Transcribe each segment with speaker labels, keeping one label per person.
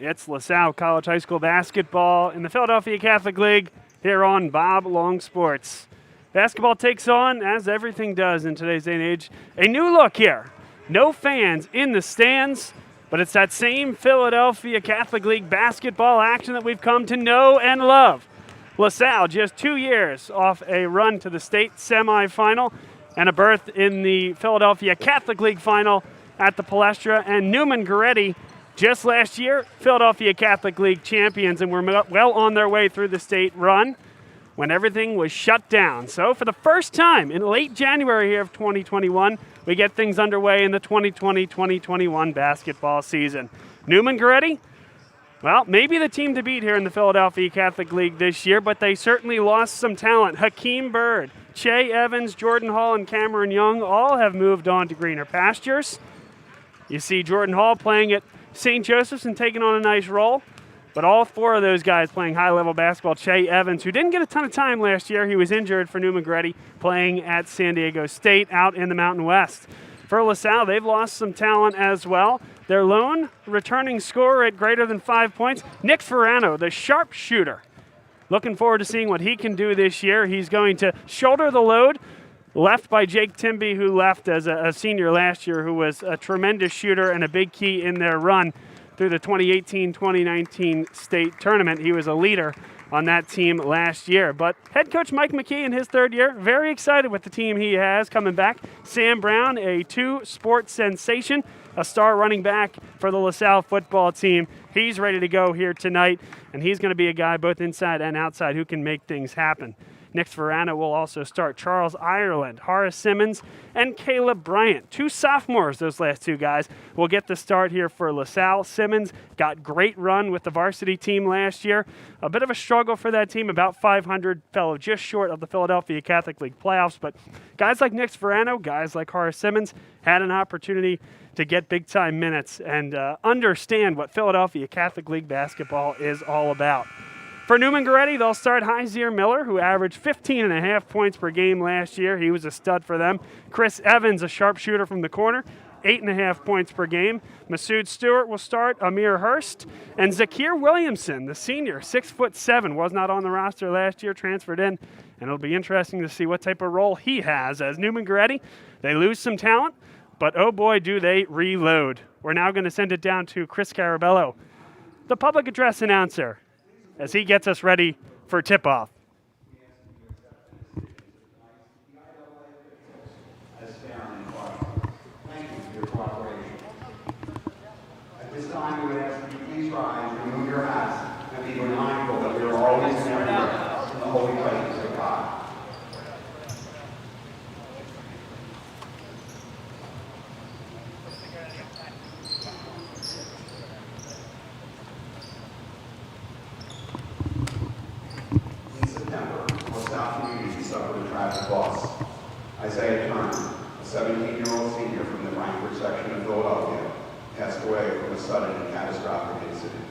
Speaker 1: It's LaSalle College High School basketball in the Philadelphia Catholic League here on Bob Long Sports. Basketball takes on, as everything does in today's day and age, a new look here. No fans in the stands, but it's that same Philadelphia Catholic League basketball action that we've come to know and love. LaSalle just 2 years off a run to the state semifinal and a berth in the Philadelphia Catholic League final at the Palestra, and Neumann Goretti just last year, Philadelphia Catholic League champions, and were well on their way through the state run when everything was shut down. So for the first time in late January here of 2021, we get things underway in the 2020-2021 basketball season. Neumann Goretti, well, maybe the team to beat here in the Philadelphia Catholic League this year, but they certainly lost some talent. Hakeem Bird, Che Evans, Jordan Hall, and Cameron Young all have moved on to greener pastures. You see Jordan Hall playing at St. Joseph's and taking on a nice role, but all four of those guys playing high-level basketball. Che Evans, who didn't get a ton of time last year, he was injured for Neumann Goretti, playing at San Diego State out in the Mountain West. For LaSalle, they've lost some talent as well. Their lone returning scorer at greater than 5 points, Nick Ferrano, the sharpshooter. Looking forward to seeing what he can do this year. He's going to shoulder the load, left by Jake Timby, who left as a senior last year, who was a tremendous shooter and a big key in their run through the 2018-2019 state tournament. He was a leader on that team last year. But head coach Mike McKee in his third year, very excited with the team he has coming back. Sam Brown, a two-sport sensation, a star running back for the LaSalle football team. He's ready to go here tonight, and he's going to be a guy both inside and outside who can make things happen. Nick Ferrano will also start. Charles Ireland, Horace Simmons, and Caleb Bryant. Two sophomores, those last two guys, will get the start here for LaSalle. Simmons got great run with the varsity team last year. A bit of a struggle for that team, about 500, fell just short of the Philadelphia Catholic League playoffs. But guys like Nick Ferrano, guys like Horace Simmons, had an opportunity to get big-time minutes and understand what Philadelphia Catholic League basketball is all about. For Neumann Goretti, they'll start Hyzier Miller, who averaged 15.5 points per game last year. He was a stud for them. Chris Evans, a sharpshooter from the corner, 8.5 points per game. Masood Stewart will start. Amir Hurst. And Zakir Williamson, the senior, 6'7", was not on the roster last year, transferred in. And it'll be interesting to see what type of role he has. As Neumann Goretti, they lose some talent, but oh boy, do they reload. We're now going to send it down to Chris Carabello, the public address announcer, as he gets us ready for tip-off.
Speaker 2: Thank you for your cooperation. At this time, we would ask that you please rise, remove your hats, and be mindful that we are always and everywhere in the holy presence of God. Isaiah Turner, a 17-year-old senior from the Frankfurt section of Philadelphia, passed away from a sudden and catastrophic incident.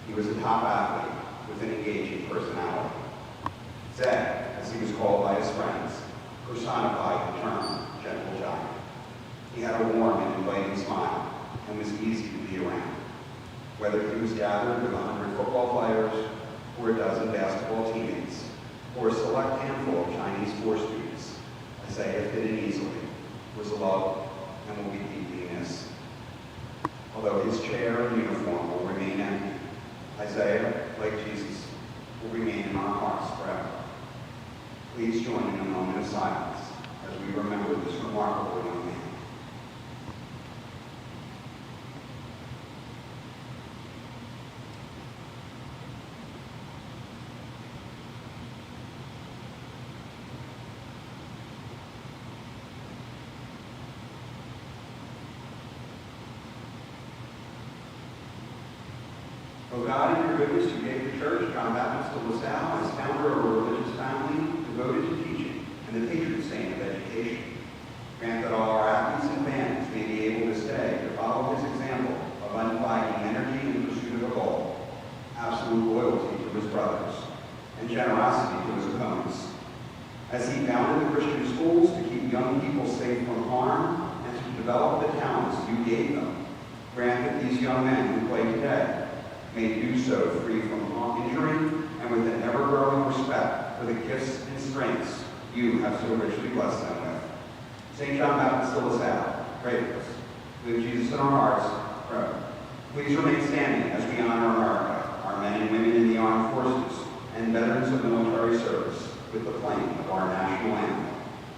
Speaker 2: He was a top athlete with an engaging personality. Zed, as he was called by his friends, personified the term gentle giant. He had a warm and inviting smile and was easy to be around. Whether he was gathered with 100 football players, or a dozen basketball teammates, or a select handful of Chinese force students, Isaiah fit in easily, was loved, and will be deeply missed. Although his chair and uniform will remain empty, Isaiah, like Jesus, will remain in our hearts forever. Please join in a moment of silence as we remember this remarkable young man. O God, in your goodness, you gave the church John Baptist de LaSalle as founder of a religious family devoted to teaching and the patron saint of education. Grant that all our athletes and fans may be able to stay to follow his example of unflagging energy in pursuit of a goal, absolute loyalty to his brothers, and generosity to his opponents. As he founded the Christian schools to keep young people safe from harm and to develop the talents you gave them, grant that these young men who play today so free from injury and with an ever-growing respect for the gifts and strengths you have so richly blessed them with. St. John Baptist de La Salle, pray with us. With Jesus in our hearts, pray. Please remain standing as we honor America, our men and women in the armed forces, and veterans of military service with the playing of our national anthem,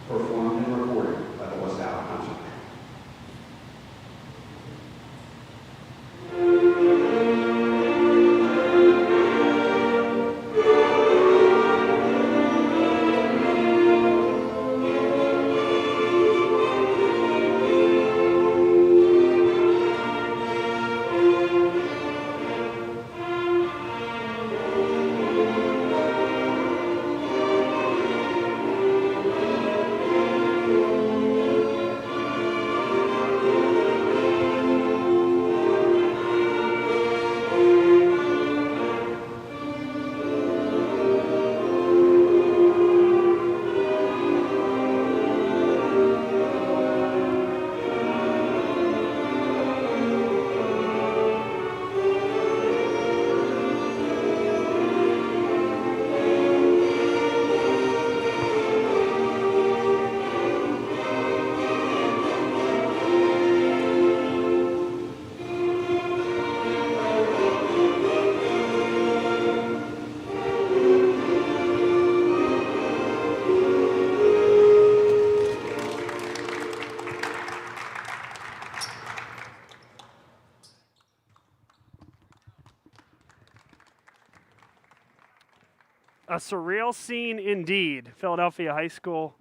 Speaker 2: performed and recorded by the La Salle Concert Band.
Speaker 1: A surreal scene indeed. Philadelphia High School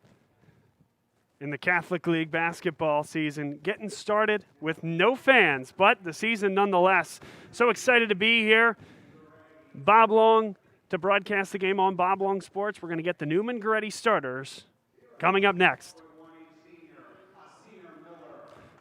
Speaker 1: in the Catholic League basketball season getting started with no fans, but the season nonetheless. So excited to be here. Bob Long to broadcast the game on Bob Long Sports. We're going to get the Neumann Goretti starters coming up next.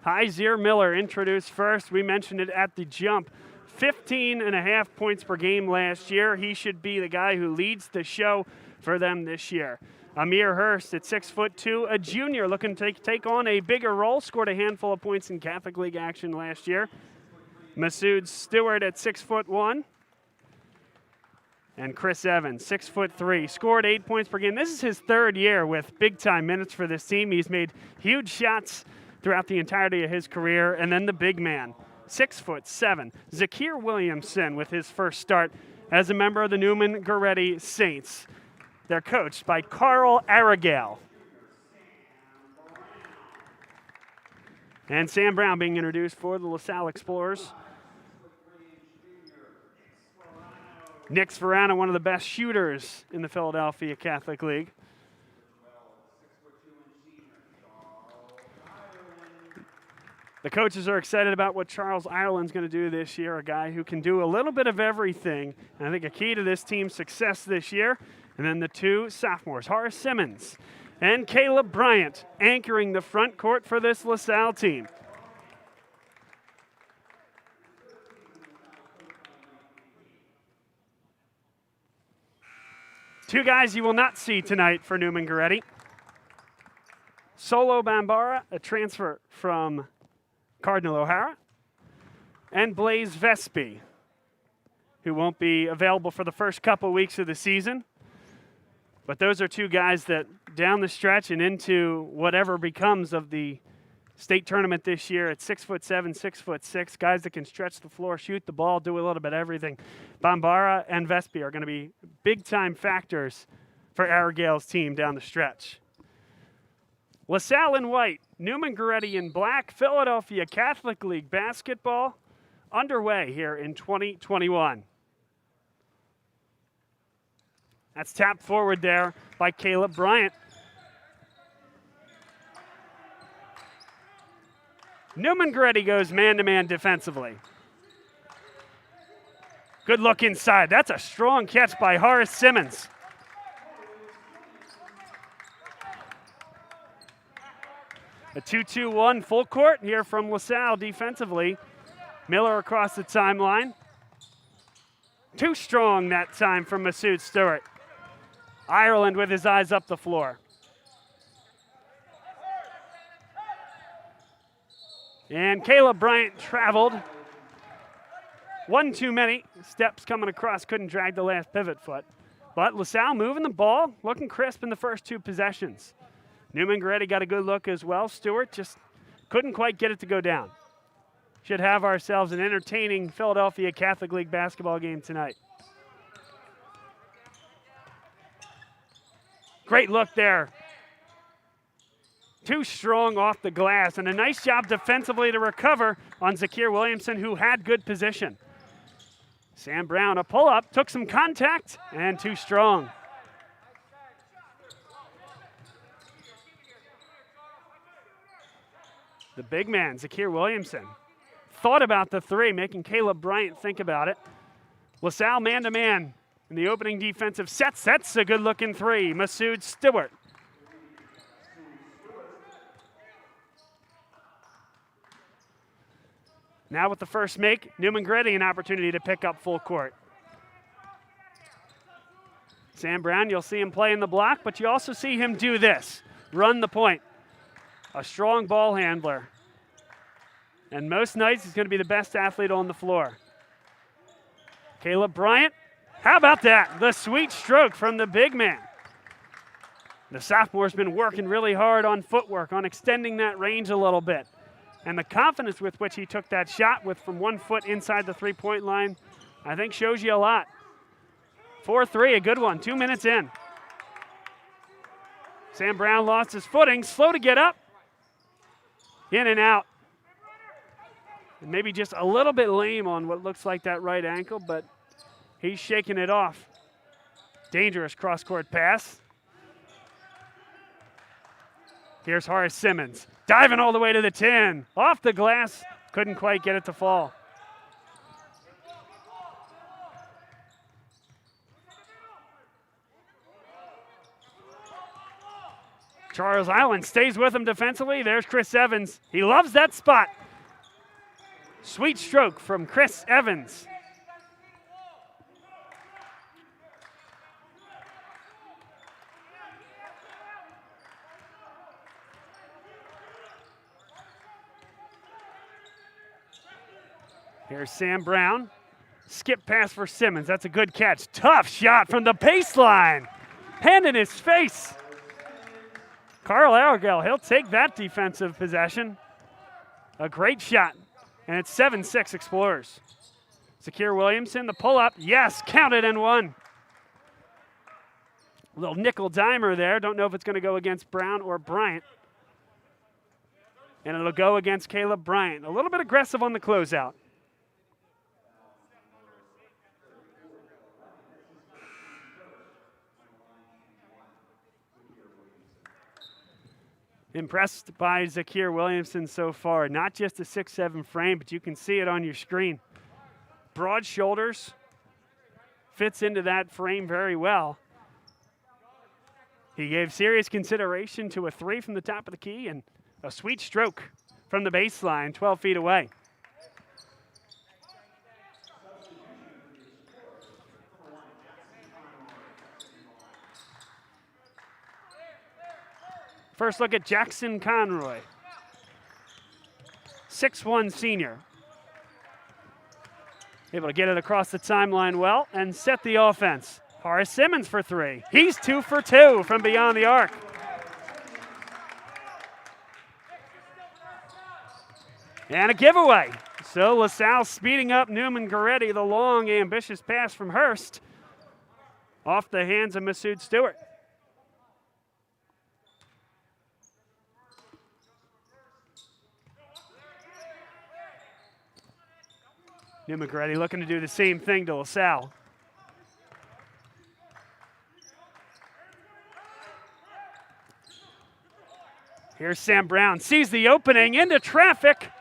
Speaker 1: Hyzier Miller introduced first. We mentioned it at the jump. 15.5 points per game last year. He should be the guy who leads the show for them this year. Amir Hurst at 6'2", a junior looking to take on a bigger role, scored a handful of points in Catholic League action last year. Masood Stewart at 6'1". And Chris Evans, 6'3", scored 8 points per game. This is his third year with big-time minutes for this team. He's made huge shots throughout the entirety of his career. And then the big man, 6'7", Zakir Williamson with his first start as a member of the Neumann Goretti Saints. They're coached by Carl Aragale. And Sam Brown being introduced for the La Salle Explorers. Nick Sforano, one of the best shooters in the Philadelphia Catholic League. The coaches are excited about what Charles Ireland's going to do this year, a guy who can do a little bit of everything. And I think a key to this team's success this year. And then the two sophomores, Horace Simmons and Caleb Bryant, anchoring the front court for this La Salle team. Two guys you will not see tonight for Neumann Goretti. Solo Bambara, a transfer from Cardinal O'Hara, and Blaze Vespi, who won't be available for the first couple weeks of the season. But those are two guys that down the stretch and into whatever becomes of the state tournament this year at 6'7", 6'6", guys that can stretch the floor, shoot the ball, do a little bit of everything. Bambara and Vespi are going to be big-time factors for Aragale's team down the stretch. La Salle in white, Neumann Goretti in black, Philadelphia Catholic League basketball underway here in 2021. That's tapped forward there by Caleb Bryant. Neumann Goretti goes man-to-man defensively. Good look inside. That's a strong catch by Horace Simmons. A 2-2-1 full court here from La Salle defensively. Miller across the timeline. Too strong that time from Masood Stewart. Ireland with his eyes up the floor. And Caleb Bryant traveled. One too many. Steps coming across, couldn't drag the last pivot foot. But LaSalle moving the ball, looking crisp in the first two possessions. Neumann Goretti got a good look as well. Stewart just couldn't quite get it to go down. Should have ourselves an entertaining Philadelphia Catholic League basketball game tonight. Great look there. Too strong off the glass, and a nice job defensively to recover on Zakir Williamson, who had good position. Sam Brown, a pull-up, took some contact, and too strong. The big man, Zakir Williamson, thought about the three, making Caleb Bryant think about it. LaSalle man-to-man in the opening defensive set. Sets a good-looking three. Masood Stewart. Now with the first make, Neumann Goretti an opportunity to pick up full court. Sam Brown, you'll see him play in the block, but you also see him do this, run the point. A strong ball handler. And most nights he's going to be the best athlete on the floor. Caleb Bryant, how about that? The sweet stroke from the big man. The sophomore's been working really hard on footwork, on extending that range a little bit. And the confidence with which he took that shot from 1 foot inside the three-point line, I think shows you a lot. 4-3, a good one, 2 minutes in. Sam Brown lost his footing, slow to get up. In and out. And maybe just a little bit lame on what looks like that right ankle, but he's shaking it off. Dangerous cross-court pass. Here's Horace Simmons, diving all the way to the 10. Off the glass, couldn't quite get it to fall. Charles Island stays with him defensively. There's Chris Evans. He loves that spot. Sweet stroke from Chris Evans. Here's Sam Brown. Skip pass for Simmons. That's a good catch. Tough shot from the baseline. Hand in his face. Carl Argel, he'll take that defensive possession. A great shot. And it's 7-6 Explorers. Zakir Williamson, the pull-up. Yes, counted and one. A little nickel dimer there. Don't know if it's going to go against Brown or Bryant. And it'll go against Caleb Bryant. A little bit aggressive on the closeout. Impressed by Zakir Williamson so far. Not just a 6'7" frame, but you can see it on your screen. Broad shoulders. Fits into that frame very well. He gave serious consideration to a three from the top of the key and a sweet stroke from the baseline, 12 feet away. First look at Jackson Conroy. 6'1" senior. Able to get it across the timeline well and set the offense. Horace Simmons for three. He's 2 for 2 from beyond the arc. And a giveaway. So LaSalle speeding up Neumann Goretti, the long, ambitious pass from Hurst. Off the hands of Masood Stewart. Neumann Goretti looking to do the same thing to LaSalle. Here's Sam Brown, sees the opening, into traffic,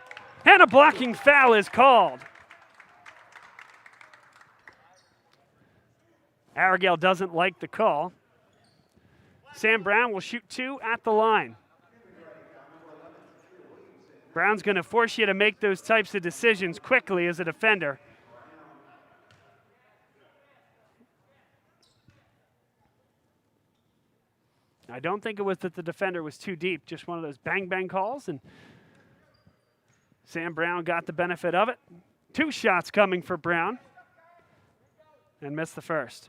Speaker 1: and a blocking foul is called. Argel doesn't like the call. Sam Brown will shoot 2 at the line. Brown's going to force you to make those types of decisions quickly as a defender. I don't think it was that the defender was too deep, just one of those bang-bang calls, and Sam Brown got the benefit of it. 2 shots coming for Brown and missed the first.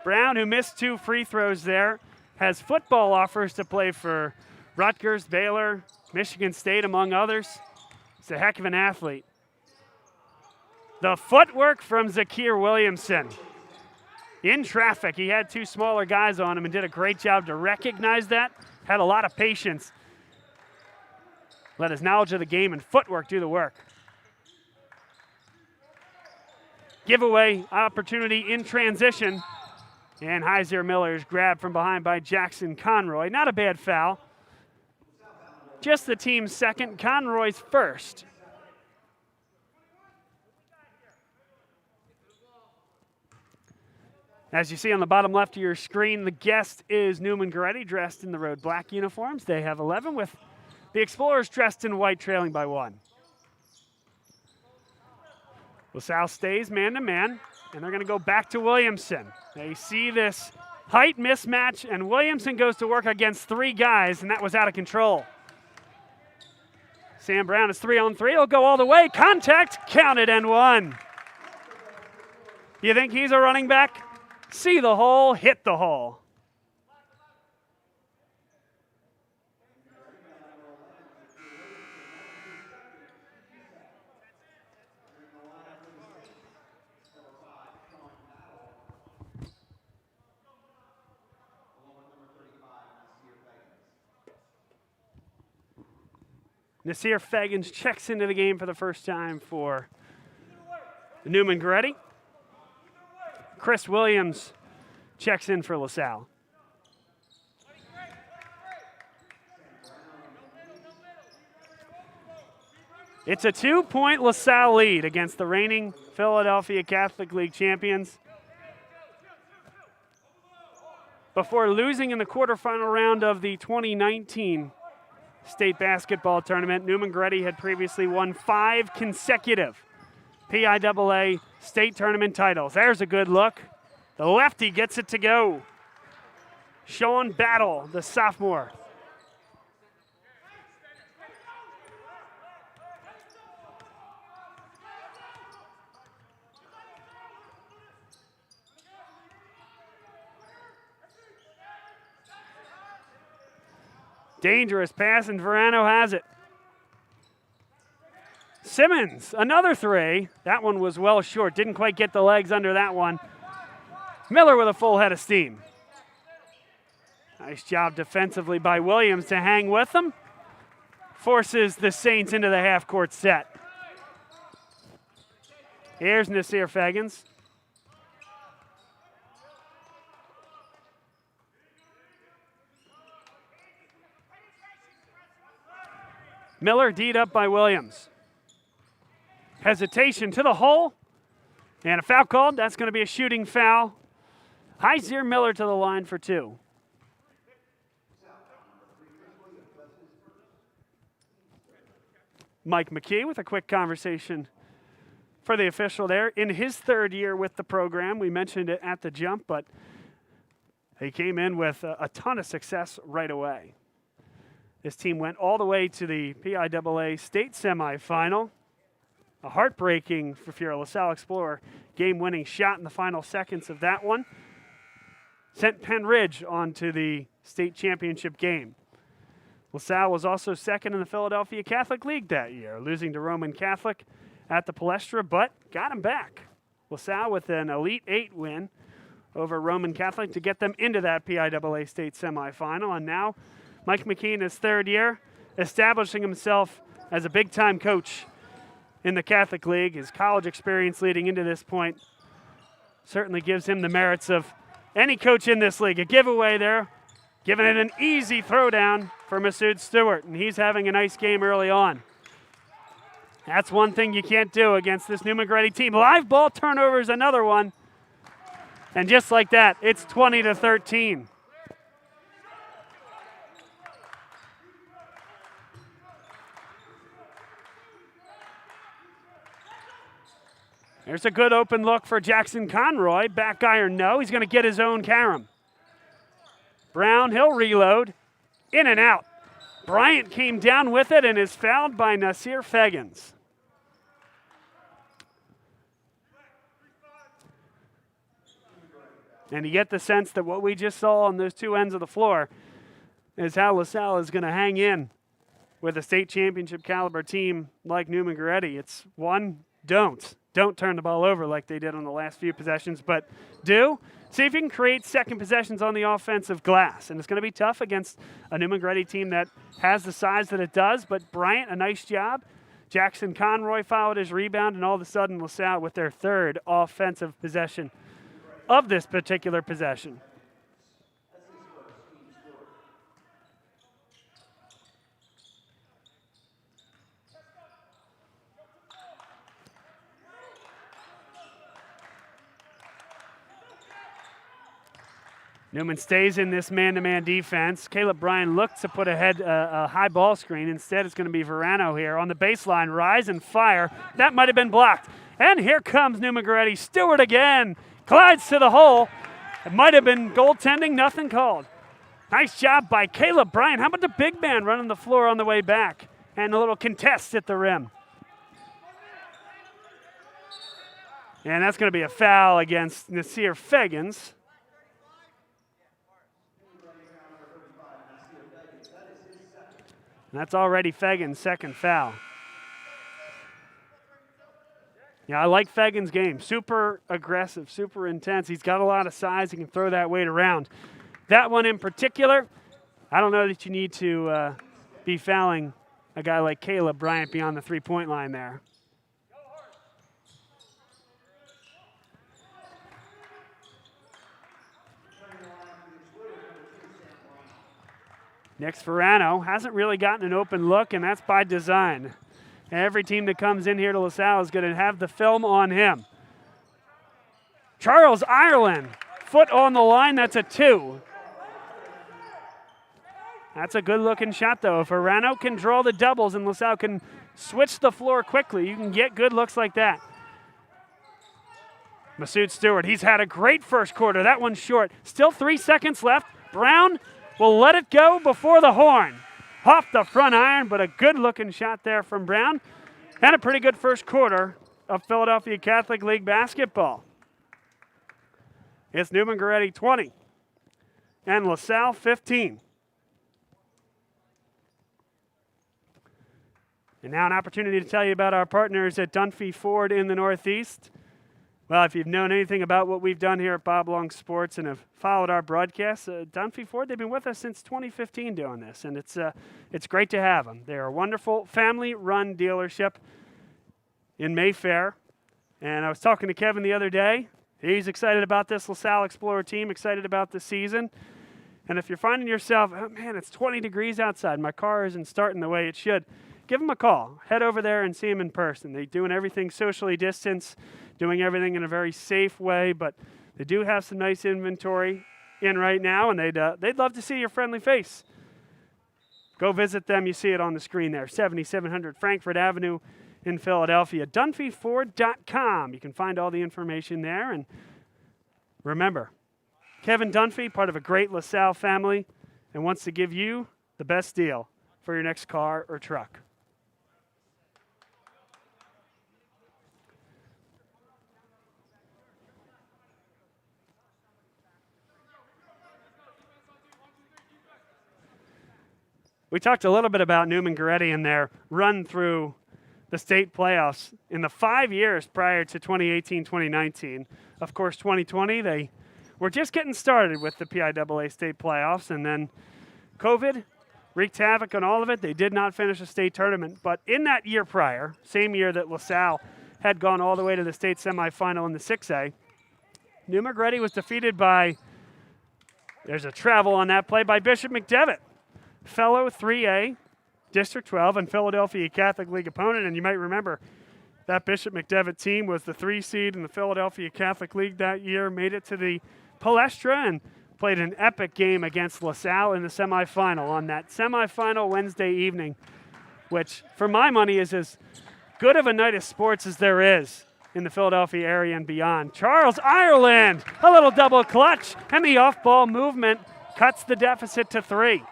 Speaker 1: Brown, who missed 2 free throws there, has football offers to play for Rutgers, Baylor, Michigan State, among others. He's a heck of an athlete. The footwork from Zakir Williamson. In traffic, he had 2 smaller guys on him and did a great job to recognize that. Had a lot of patience. Let his knowledge of the game and footwork do the work. Giveaway opportunity in transition. And Heiser Miller is grabbed from behind by Jackson Conroy. Not a bad foul. Just the team's second, Conroy's first. As you see on the bottom left of your screen, the guest is Neumann Goretti, dressed in the road black uniforms. They have 11, with the Explorers dressed in white, trailing by 1. LaSalle stays man-to-man, and they're going to go back to Williamson. They see this height mismatch, and Williamson goes to work against 3 guys, and that was out of control. Sam Brown is 3-on-3. He'll go all the way. Contact, counted and 1. You think he's a running back? See the hole, hit the hole. Nasir Fagans checks into the game for the first time for Neumann Goretti. Chris Williams checks in for LaSalle. It's a 2-point LaSalle lead against the reigning Philadelphia Catholic League champions. Before losing in the quarterfinal round of the 2019 state basketball tournament, Neumann Goretti had previously won 5 consecutive PIAA state tournament titles. There's a good look. The lefty gets it to go. Sean Battle, the sophomore. Dangerous pass, and Verano has it. Simmons, another 3. That one was well short. Didn't quite get the legs under that one. Miller with a full head of steam. Nice job defensively by Williams to hang with them. Forces the Saints into the half-court set. Here's Nasir Fagans. Miller D'd up by Williams. Hesitation to the hole. And a foul called. That's going to be a shooting foul. Heiser Miller to the line for 2. Mike McKee with a quick conversation for the official there. In his 3rd year with the program, we mentioned it at the jump, but he came in with a ton of success right away. This team went all the way to the PIAA state semifinal. A heartbreaking for your LaSalle Explorer game-winning shot in the final seconds of that one sent Penn Ridge on to the state championship game. LaSalle was also second in the Philadelphia Catholic League that year, losing to Roman Catholic at the Palestra, but got him back. LaSalle with an Elite 8 win over Roman Catholic to get them into that PIAA state semifinal, and now Mike McKee in his 3rd year, establishing himself as a big-time coach in the Catholic League. His college experience leading into this point certainly gives him the merits of any coach in this league. A giveaway there, giving it an easy throwdown for Masood Stewart, and he's having a nice game early on. That's one thing you can't do against this Neumann Goretti team. Live ball turnover is another one, and just like that, it's 20-13. There's a good open look for Jackson Conroy. Back iron, no. He's going to get his own carom. Brown, he'll reload. In and out. Bryant came down with it and is fouled by Nasir Feggins. And you get the sense that what we just saw on those two ends of the floor is how LaSalle is going to hang in with a state championship caliber team like Neumann Goretti. It's one, don't turn the ball over like they did on the last few possessions, but do. See if you can create second possessions on the offensive glass. And it's going to be tough against a Neumann Goretti team that has the size that it does, but Bryant, a nice job. Jackson Conroy followed his rebound, and all of a sudden LaSalle with their third offensive possession of this particular possession. Neumann stays in this man-to-man defense. Caleb Bryan looks to put ahead a high ball screen. Instead, it's going to be Verano here on the baseline. Rise and fire. That might have been blocked. And here comes Neumann Goretti. Stewart again. Glides to the hole. It might have been goaltending. Nothing called. Nice job by Caleb Bryan. How about the big man running the floor on the way back? And a little contest at the rim. And that's going to be a foul against Nasir Feggins. And that's already Feggins' second foul. Yeah, I like Feggins' game. Super aggressive, super intense. He's got a lot of size. He can throw that weight around. That one in particular, I don't know that you need to be fouling a guy like Caleb Bryant beyond the three-point line there. Next, Verano hasn't really gotten an open look, and that's by design. Every team that comes in here to LaSalle is going to have the film on him. Charles Ireland, foot on the line, that's a 2. That's a good-looking shot, though. If Verano can draw the doubles and LaSalle can switch the floor quickly, you can get good looks like that. Masood Stewart, he's had a great first quarter. That one's short. Still 3 seconds left. Brown will let it go before the horn. Off the front iron, but a good-looking shot there from Brown. And a pretty good first quarter of Philadelphia Catholic League basketball. It's Neumann Goretti 20 and LaSalle 15. And now an opportunity to tell you about our partners at Dunphy Ford in the Northeast. Well, if you've known anything about what we've done here at Bob Long Sports and have followed our broadcasts, Dunphy Ford, they've been with us since 2015 doing this, and it's great to have them. They're a wonderful family-run dealership in Mayfair, and I was talking to Kevin the other day. He's excited about this LaSalle Explorer team, excited about the season, and if you're finding yourself, oh man, it's 20 degrees outside, my car isn't starting the way it should, give them a call. Head over there and see them in person. They're doing everything socially distanced, doing everything in a very safe way, but they do have some nice inventory in right now, and they'd love to see your friendly face. Go visit them. You see it on the screen there, 7700 Frankfort Avenue in Philadelphia. DunphyFord.com. You can find all the information there, and remember, Kevin Dunphy, part of a great LaSalle family, and wants to give you the best deal for your next car or truck. We talked a little bit about Neumann Goretti and their run through the state playoffs in the 5 years prior to 2018-2019. Of course, 2020, they were just getting started with the PIAA state playoffs, and then COVID wreaked havoc on all of it. They did not finish a state tournament, but in that year prior, same year that LaSalle had gone all the way to the state semifinal in the 6A, Neumann Goretti was defeated by, there's a travel on that play, by Bishop McDevitt. Fellow 3A, District 12, and Philadelphia Catholic League opponent. And you might remember that Bishop McDevitt team was the 3 seed in the Philadelphia Catholic League that year, made it to the Palestra, and played an epic game against LaSalle in the semifinal on that semifinal Wednesday evening, which, for my money, is as good of a night of sports as there is in the Philadelphia area and beyond. Charles Ireland, a little double clutch, and the off-ball movement cuts the deficit to 3.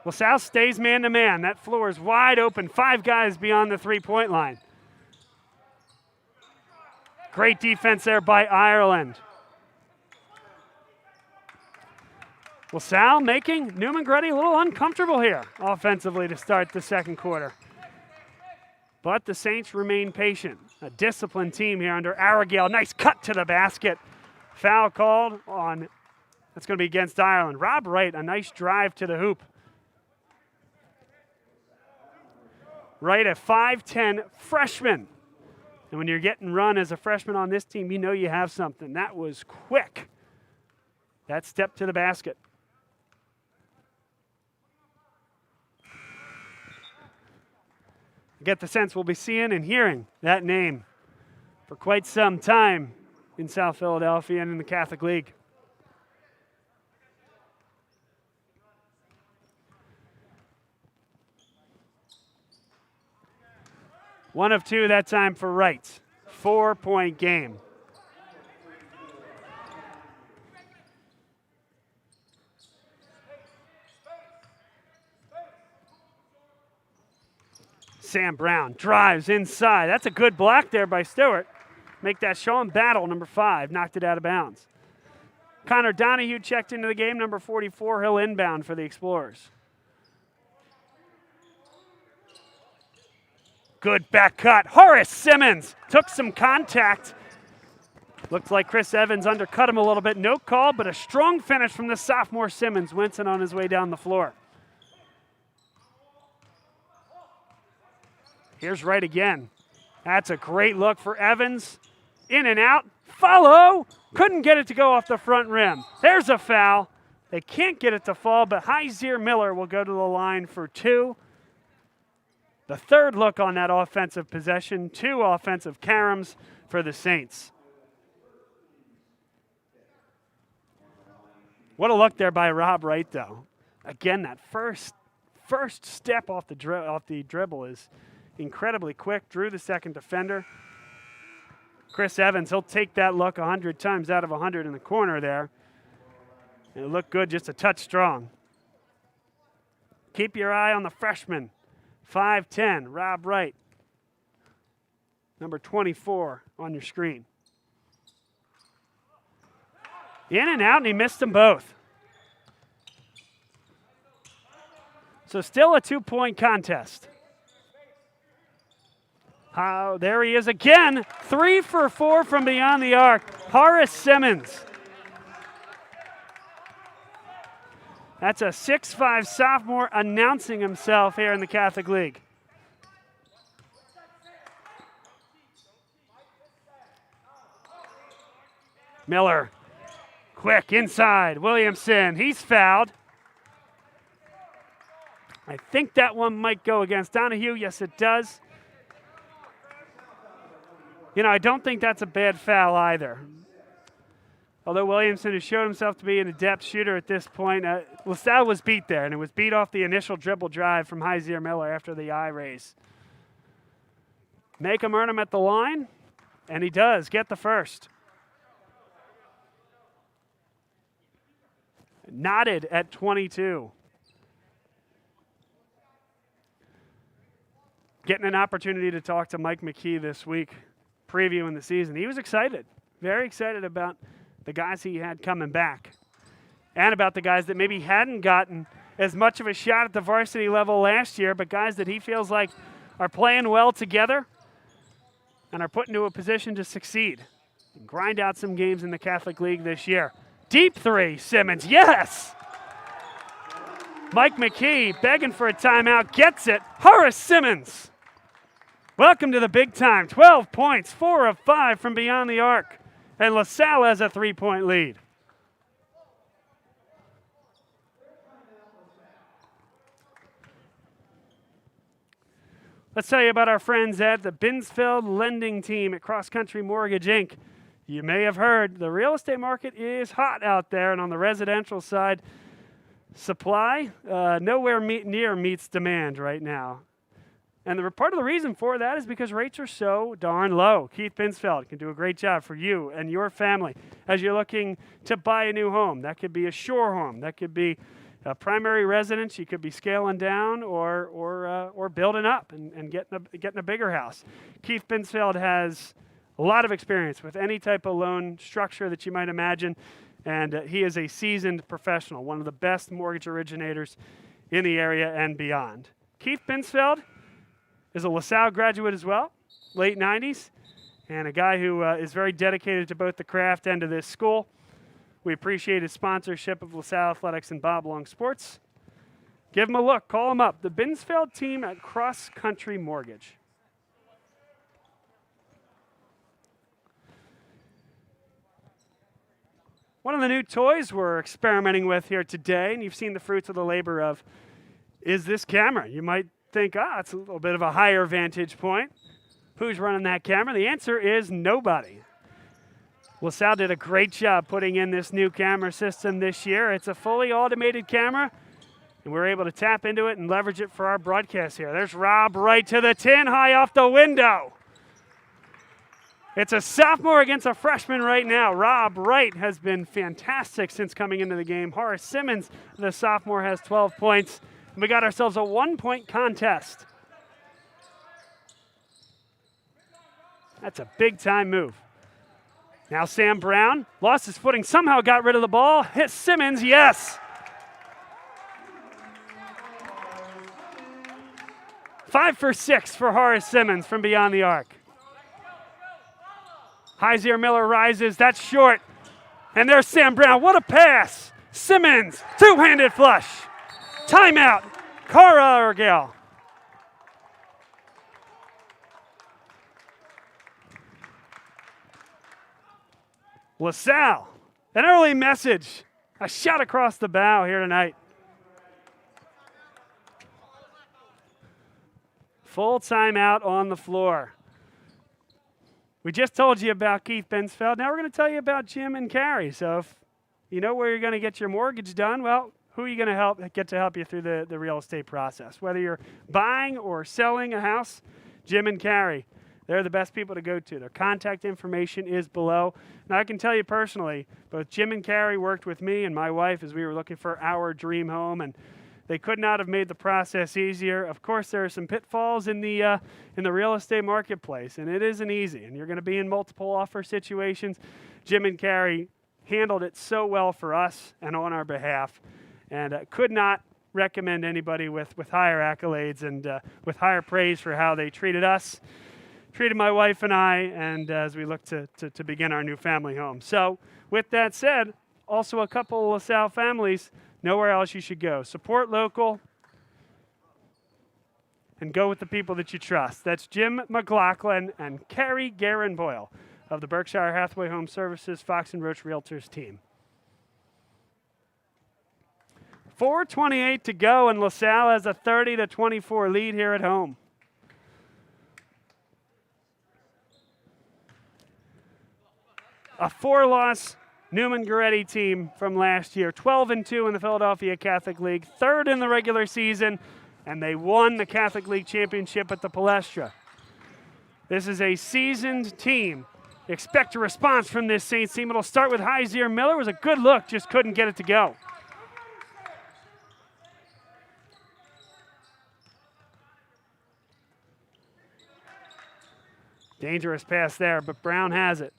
Speaker 1: Well, Salle stays man-to-man. That floor is wide open. 5 guys beyond the three-point line. Great defense there by Ireland. Well, Salle making Neumann Goretti a little uncomfortable here offensively to start the second quarter. But the Saints remain patient. A disciplined team here under Arigale. Nice cut to the basket. Foul called on, that's going to be against Ireland. Rob Wright, a nice drive to the hoop. Wright, a 5'10" freshman. And when you're getting run as a freshman on this team, you know you have something. That was quick. That step to the basket. I get the sense we'll be seeing and hearing that name for quite some time in South Philadelphia and in the Catholic League. One of 2 that time for Wright. 4-point game. Sam Brown drives inside. That's a good block there by Stewart. Make that Sean Battle, number 5, knocked it out of bounds. Connor Donahue checked into the game, number 44. He'll inbound for the Explorers. Good back cut. Horace Simmons took some contact. Looked like Chris Evans undercut him a little bit. No call, but a strong finish from the sophomore Simmons. Winston on his way down the floor. Here's Wright again. That's a great look for Evans. In and out. Follow. Couldn't get it to go off the front rim. There's a foul. They can't get it to fall, but Hyzier Miller will go to the line for 2. The third look on that offensive possession. 2 offensive caroms for the Saints. What a look there by Rob Wright, though. Again, that first step off the dribble is incredibly quick. Drew the second defender. Chris Evans, he'll take that look 100 times out of 100 in the corner there. And it looked good, just a touch strong. Keep your eye on the freshman. 5'10", Rob Wright. Number 24 on your screen. In and out, and he missed them both. So still a 2-point contest. There he is again. 3 for 4 from beyond the arc. Horace Simmons. That's a 6'5" sophomore announcing himself here in the Catholic League. Miller, quick inside. Williamson, he's fouled. I think that one might go against Donahue. Yes, it does. You know, I don't think that's a bad foul either. Although Williamson has showed himself to be an adept shooter at this point, LaSalle was beat there, and it was beat off the initial dribble drive from Hyzier Miller after the eye raise. Make him earn him at the line, and he does get the first. Knotted at 22. Getting an opportunity to talk to Mike McKee this week, previewing the season. He was excited, very excited about the guys he had coming back and about the guys that maybe hadn't gotten as much of a shot at the varsity level last year, but guys that he feels like are playing well together and are put into a position to succeed and grind out some games in the Catholic League this year. Deep 3, Simmons, yes! Mike McKee begging for a timeout, gets it. Horace Simmons. Welcome to the big time. 12 points, 4 of 5 from beyond the arc. And LaSalle has a 3-point lead. Let's tell you about our friends at the Binsfeld Lending Team at Cross Country Mortgage, Inc. You may have heard the real estate market is hot out there, and on the residential side, supply nowhere near meets demand right now. And part of the reason for that is because rates are so darn low. Keith Binsfeld can do a great job for you and your family as you're looking to buy a new home. That could be a shore home. That could be a primary residence. You could be scaling down or building up and getting a bigger house. Keith Binsfeld has a lot of experience with any type of loan structure that you might imagine, and he is a seasoned professional, one of the best mortgage originators in the area and beyond. Keith Binsfeld is a LaSalle graduate as well, late 90s, and a guy who is very dedicated to both the craft and to this school. We appreciate his sponsorship of LaSalle Athletics and Bob Long Sports. Give him a look. Call him up. The Binsfeld team at Cross Country Mortgage. One of the new toys we're experimenting with here today, and you've seen the fruits of the labor of, is this camera. You might think, it's a little bit of a higher vantage point. Who's running that camera? The answer is nobody. LaSalle did a great job putting in this new camera system this year. It's a fully automated camera, and we're able to tap into it and leverage it for our broadcast here. There's Rob Wright to the tin, high off the window. It's a sophomore against a freshman right now. Rob Wright has been fantastic since coming into the game. Horace Simmons, the sophomore, has 12 points. We got ourselves a 1-point contest. That's a big-time move. Now Sam Brown lost his footing, somehow got rid of the ball. Hit Simmons, yes. 5 for 6 for Horace Simmons from beyond the arc. Heiser Miller rises, that's short. And there's Sam Brown, what a pass. Simmons, two-handed flush. Timeout, Cara Argel. LaSalle, an early message. A shot across the bow here tonight. Full timeout on the floor. We just told you about Keith Binsfeld. Now we're going to tell you about Jim and Carrie. So if you know where you're going to get your mortgage done, well, who are you going to get to help you through the real estate process? Whether you're buying or selling a house, Jim and Carrie, they're the best people to go to. Their contact information is below. Now, I can tell you personally, both Jim and Carrie worked with me and my wife as we were looking for our dream home, and they could not have made the process easier. Of course, there are some pitfalls in the real estate marketplace, and it isn't easy, and you're going to be in multiple offer situations. Jim and Carrie handled it so well for us and on our behalf, and could not recommend anybody with higher accolades and with higher praise for how they treated us, treated my wife and I, and as we look to begin our new family home. So with that said, also a couple of LaSalle families, nowhere else you should go. Support local and go with the people that you trust. That's Jim McLaughlin and Carrie Guerin Boyle of the Berkshire Hathaway Home Services Fox and Roach Realtors team. 4:28 to go, and LaSalle has a 30-24 lead here at home. A 4-loss Neumann Goretti team from last year, 12-2 in the Philadelphia Catholic League, third in the regular season, and they won the Catholic League championship at the Palestra. This is a seasoned team. Expect a response from this Saints team. It'll start with Heiser Miller. It was a good look, just couldn't get it to go. Dangerous pass there, but Brown has it.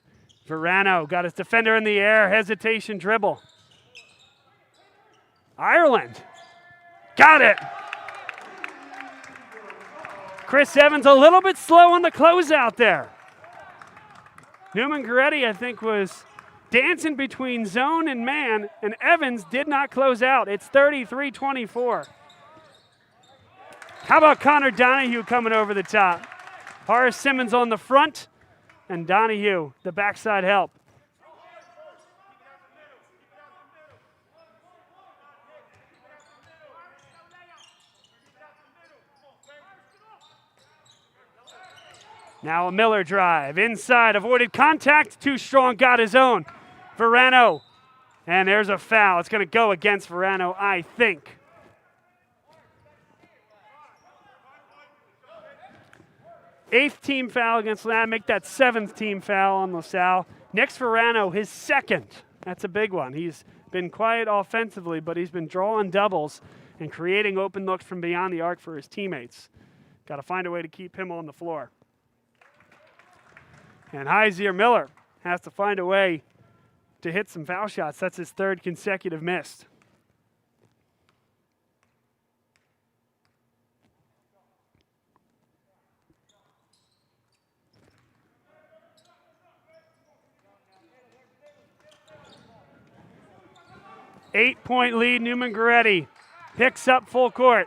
Speaker 1: Verano got his defender in the air, hesitation dribble. Ireland, got it. Chris Evans a little bit slow on the closeout there. Neumann Goretti, I think, was dancing between zone and man, and Evans did not close out. It's 33-24. How about Connor Donahue coming over the top? Horace Simmons on the front, and Donahue, the backside help. Now a Miller drive. Inside, avoided contact. Too strong, got his own. Verano. And there's a foul. It's going to go against Verano, I think. Eighth team foul against LaSalle. Make that seventh team foul on LaSalle. Next, Verano, his second. That's a big one. He's been quiet offensively, but he's been drawing doubles and creating open looks from beyond the arc for his teammates. Got to find a way to keep him on the floor. And Heisier Miller has to find a way to hit some foul shots. That's his third consecutive miss. Eight-point lead, Neumann Goretti picks up full court.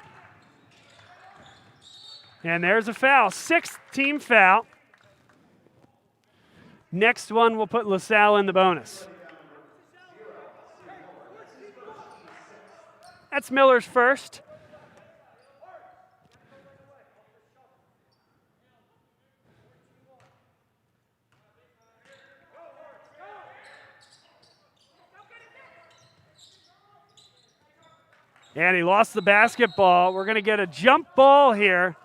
Speaker 1: And there's a foul, sixth team foul. Next one will put LaSalle in the bonus. That's Miller's first. And he lost the basketball. We're going to get a jump ball here.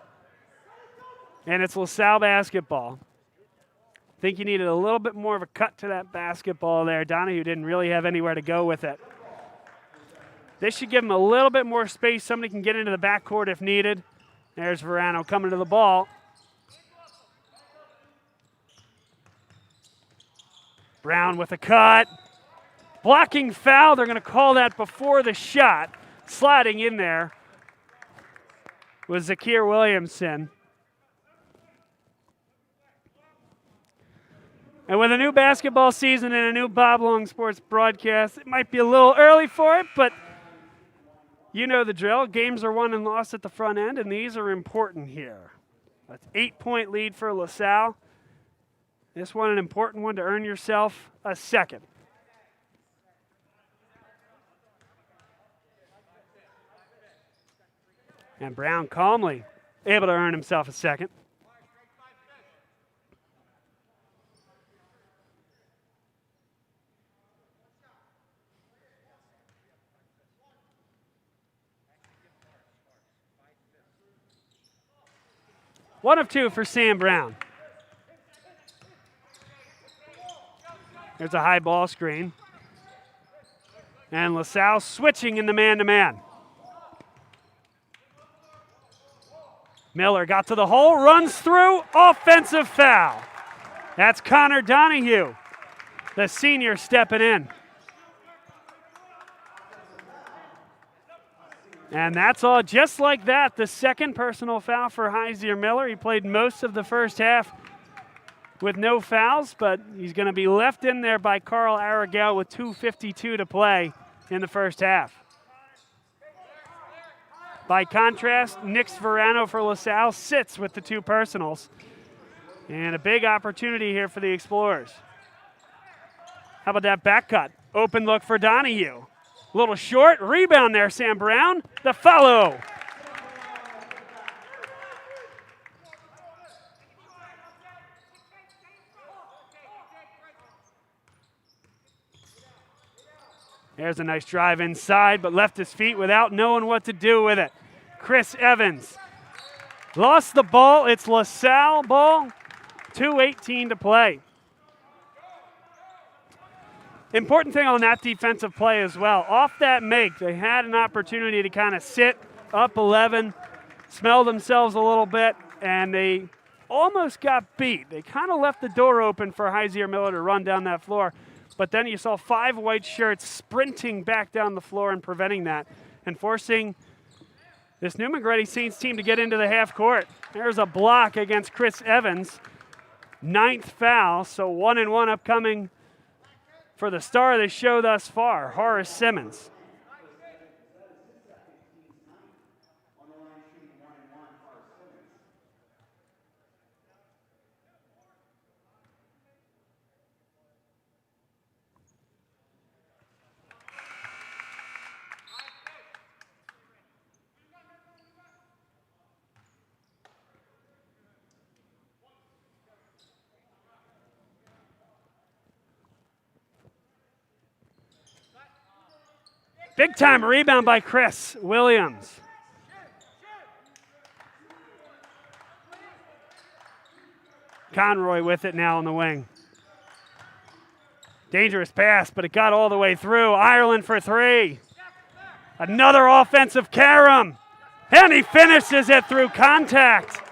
Speaker 1: And it's LaSalle basketball. I think you needed a little bit more of a cut to that basketball there. Donahue didn't really have anywhere to go with it. This should give him a little bit more space. Somebody can get into the backcourt if needed. There's Verano coming to the ball. Brown with a cut. Blocking foul. They're going to call that before the shot. Sliding in there was Zakir Williamson. And with a new basketball season and a new Bob Long Sports broadcast, it might be a little early for it, but you know the drill. Games are won and lost at the front end, and these are important here. That's 8-point lead for LaSalle. This one an important one to earn yourself a second. And Brown calmly able to earn himself a second. One of two for Sam Brown. There's a high ball screen. And LaSalle switching in the man-to-man. Miller got to the hole, runs through, offensive foul. That's Connor Donahue, the senior, stepping in. And that's all, just like that, the second personal foul for Heisier Miller. He played most of the first half with no fouls, but he's going to be left in there by Carl Aragel with 2:52 to play in the first half. By contrast, Nix Verano for LaSalle sits with the two personals. And a big opportunity here for the Explorers. How about that back cut? Open look for Donahue. A little short, rebound there, Sam Brown. The follow. There's a nice drive inside, but left his feet without knowing what to do with it. Chris Evans lost the ball. It's LaSalle ball. 2:18 to play. Important thing on that defensive play as well. Off that make, they had an opportunity to kind of sit up 11, smell themselves a little bit, and they almost got beat. They kind of left the door open for Heisier Miller to run down that floor. But then you saw 5 white shirts sprinting back down the floor and preventing that and forcing this Neumann Goretti Saints team to get into the half court. There's a block against Chris Evans. 9th foul, so 1-1 upcoming for the star of the show thus far, Horace Simmons. Big time rebound by Chris Williams. Conroy with it now on the wing. Dangerous pass, but it got all the way through. Ireland for three. Another offensive carom. And he finishes it through contact.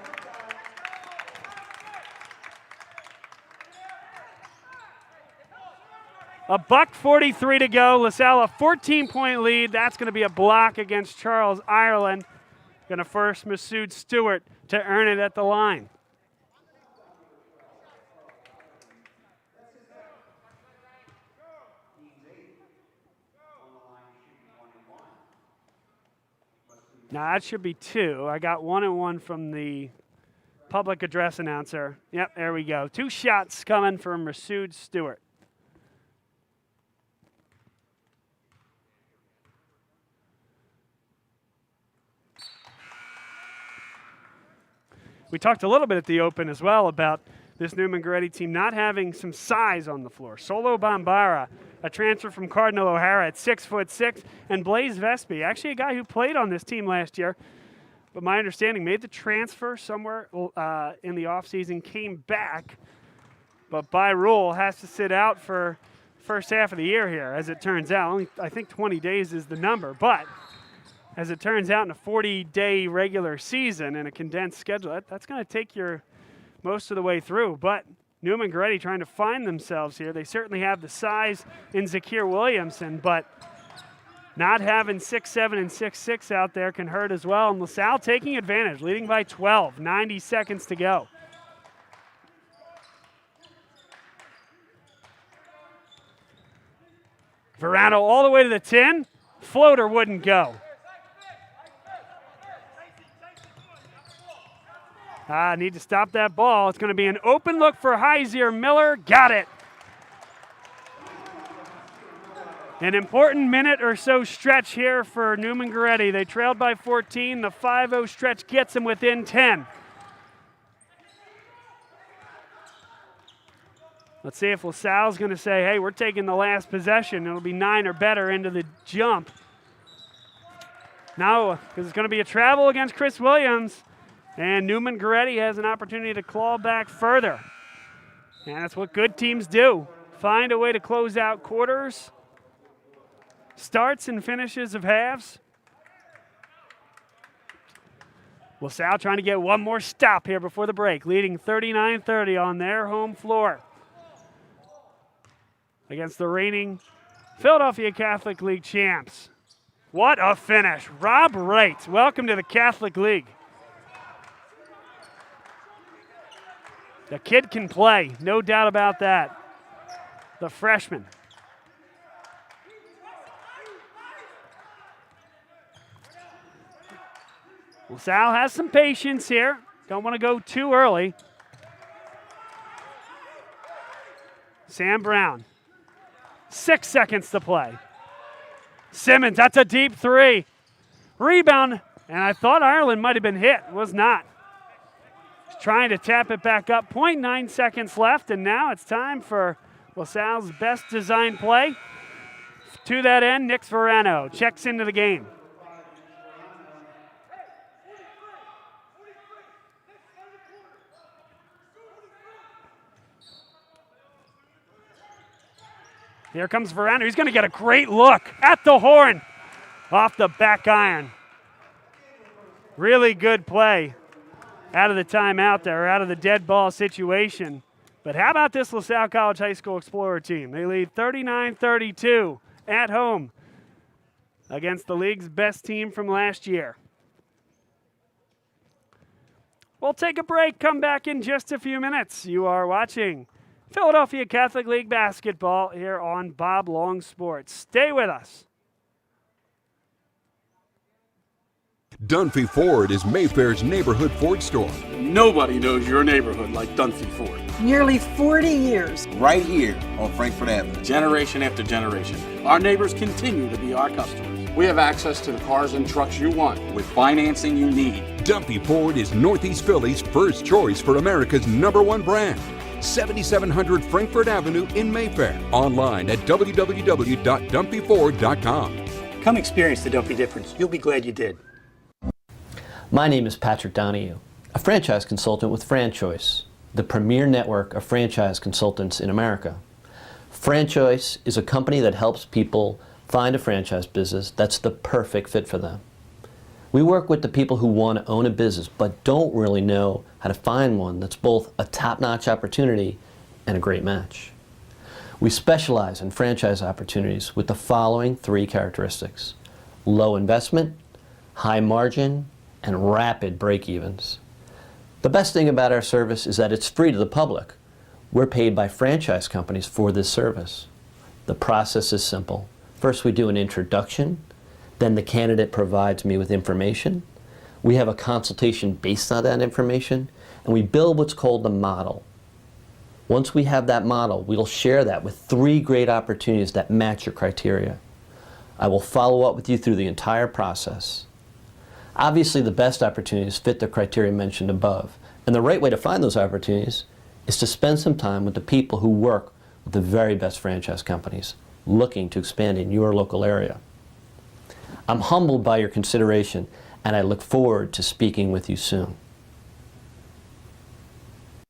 Speaker 1: $1:43 to go. LaSalle a 14-point lead. That's going to be a block against Charles Ireland. Going to force Masood Stewart to earn it at the line. Now that should be 2. I got 1 and 1 from the public address announcer. Yep, there we go. 2 shots coming from Masood Stewart. We talked a little bit at the Open as well about this Neumann Goretti team not having some size on the floor. Solo Bambara, a transfer from Cardinal O'Hara at 6'6", and Blaze Vespi, actually a guy who played on this team last year, but my understanding made the transfer somewhere in the offseason, came back, but by rule has to sit out for first half of the year here, as it turns out. Only, I think 20 days is the number, but as it turns out in a 40-day regular season and a condensed schedule, that's going to take your most of the way through, but Neumann Goretti trying to find themselves here. They certainly have the size in Zakir Williamson, but not having 6'7" and 6'6" out there can hurt as well. And LaSalle taking advantage, leading by 12, 90 seconds to go. Verano all the way to the 10. Floater wouldn't go. Need to stop that ball. It's going to be an open look for Heiser. Miller got it. An important minute or so stretch here for Neumann Goretti. They trailed by 14. The 5-0 stretch gets them within 10. Let's see if LaSalle's going to say, hey, we're taking the last possession. It'll be 9 or better into the jump. No, because it's going to be a travel against Chris Williams. And Neumann Goretti has an opportunity to claw back further. And that's what good teams do. Find a way to close out quarters, starts and finishes of halves. LaSalle trying to get one more stop here before the break, leading 39-30 on their home floor against the reigning Philadelphia Catholic League champs. What a finish. Rob Wright, welcome to the Catholic League. The kid can play, no doubt about that. The freshman. LaSalle has some patience here. Don't want to go too early. Sam Brown. 6 seconds to play. Simmons, that's a deep 3. Rebound, and I thought Ireland might have been hit. Was not. Trying to tap it back up. 0.9 seconds left, and now it's time for LaSalle's best design play. To that end, Nick Verano checks into the game. Here comes Verano. He's going to get a great look at the horn off the back iron. Really good play out of the timeout there, out of the dead ball situation. But how about this LaSalle College High School Explorer team? They lead 39-32 at home against the league's best team from last year. We'll take a break, come back in just a few minutes. You are watching Philadelphia Catholic League basketball here on Bob Long Sports. Stay with us.
Speaker 3: Dunphy Ford is Mayfair's neighborhood Ford store.
Speaker 4: Nobody knows your neighborhood like Dunphy Ford.
Speaker 5: Nearly 40 years.
Speaker 6: Right here on Frankfort Avenue.
Speaker 4: Generation after generation. Our neighbors continue to be our customers. We have access to the cars and trucks you want with financing you need.
Speaker 3: Dunphy Ford is Northeast Philly's first choice for America's #1 brand. 7700 Frankfort Avenue in Mayfair. Online at www.dunphyford.com.
Speaker 7: Come experience the Dopey difference. You'll be glad you did.
Speaker 8: My name is Patrick Donahue, a franchise consultant with FranChoice, the premier network of franchise consultants in America. FranChoice is a company that helps people find a franchise business that's the perfect fit for them. We work with the people who want to own a business but don't really know how to find one that's both a top-notch opportunity and a great match. We specialize in franchise opportunities with the following 3 characteristics: low investment, high margin, and rapid break-evens. The best thing about our service is that it's free to the public. We're paid by franchise companies for this service. The process is simple. First, we do an introduction. Then the candidate provides me with information. We have a consultation based on that information, and we build what's called a model. Once we have that model, we'll share that with 3 great opportunities that match your criteria. I will follow up with you through the entire process. Obviously, the best opportunities fit the criteria mentioned above, and the right way to find those opportunities is to spend some time with the people who work with the very best franchise companies looking to expand in your local area. I'm humbled by your consideration, and I look forward to speaking with you soon.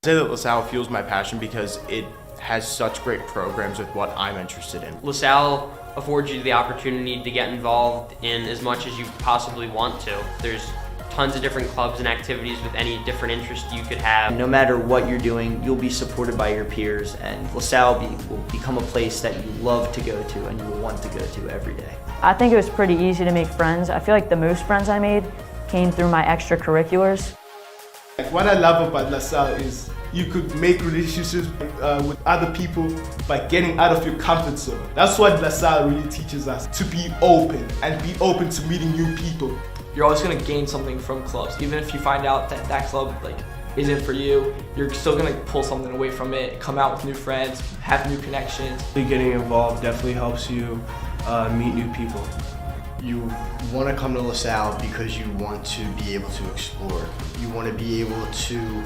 Speaker 9: I say that LaSalle fuels my passion because it has such great programs with what I'm interested in.
Speaker 10: LaSalle affords you the opportunity to get involved in as much as you possibly want to. There's tons of different clubs and activities with any different interest you could have.
Speaker 11: No matter what you're doing, you'll be supported by your peers, and LaSalle will become a place that you love to go to and you will want to go to every day.
Speaker 12: I think it was pretty easy to make friends. I feel like the most friends I made came through my extracurriculars.
Speaker 13: What I love about LaSalle is you could make relationships with other people by getting out of your comfort zone. That's what LaSalle really teaches us, to be open and be open to meeting new people.
Speaker 14: You're always going to gain something from clubs. Even if you find out that that club isn't for you, you're still going to pull something away from it, come out with new friends, have new connections.
Speaker 15: Getting involved definitely helps you meet new people.
Speaker 16: You want to come to LaSalle because you want to be able to explore. You want to be able to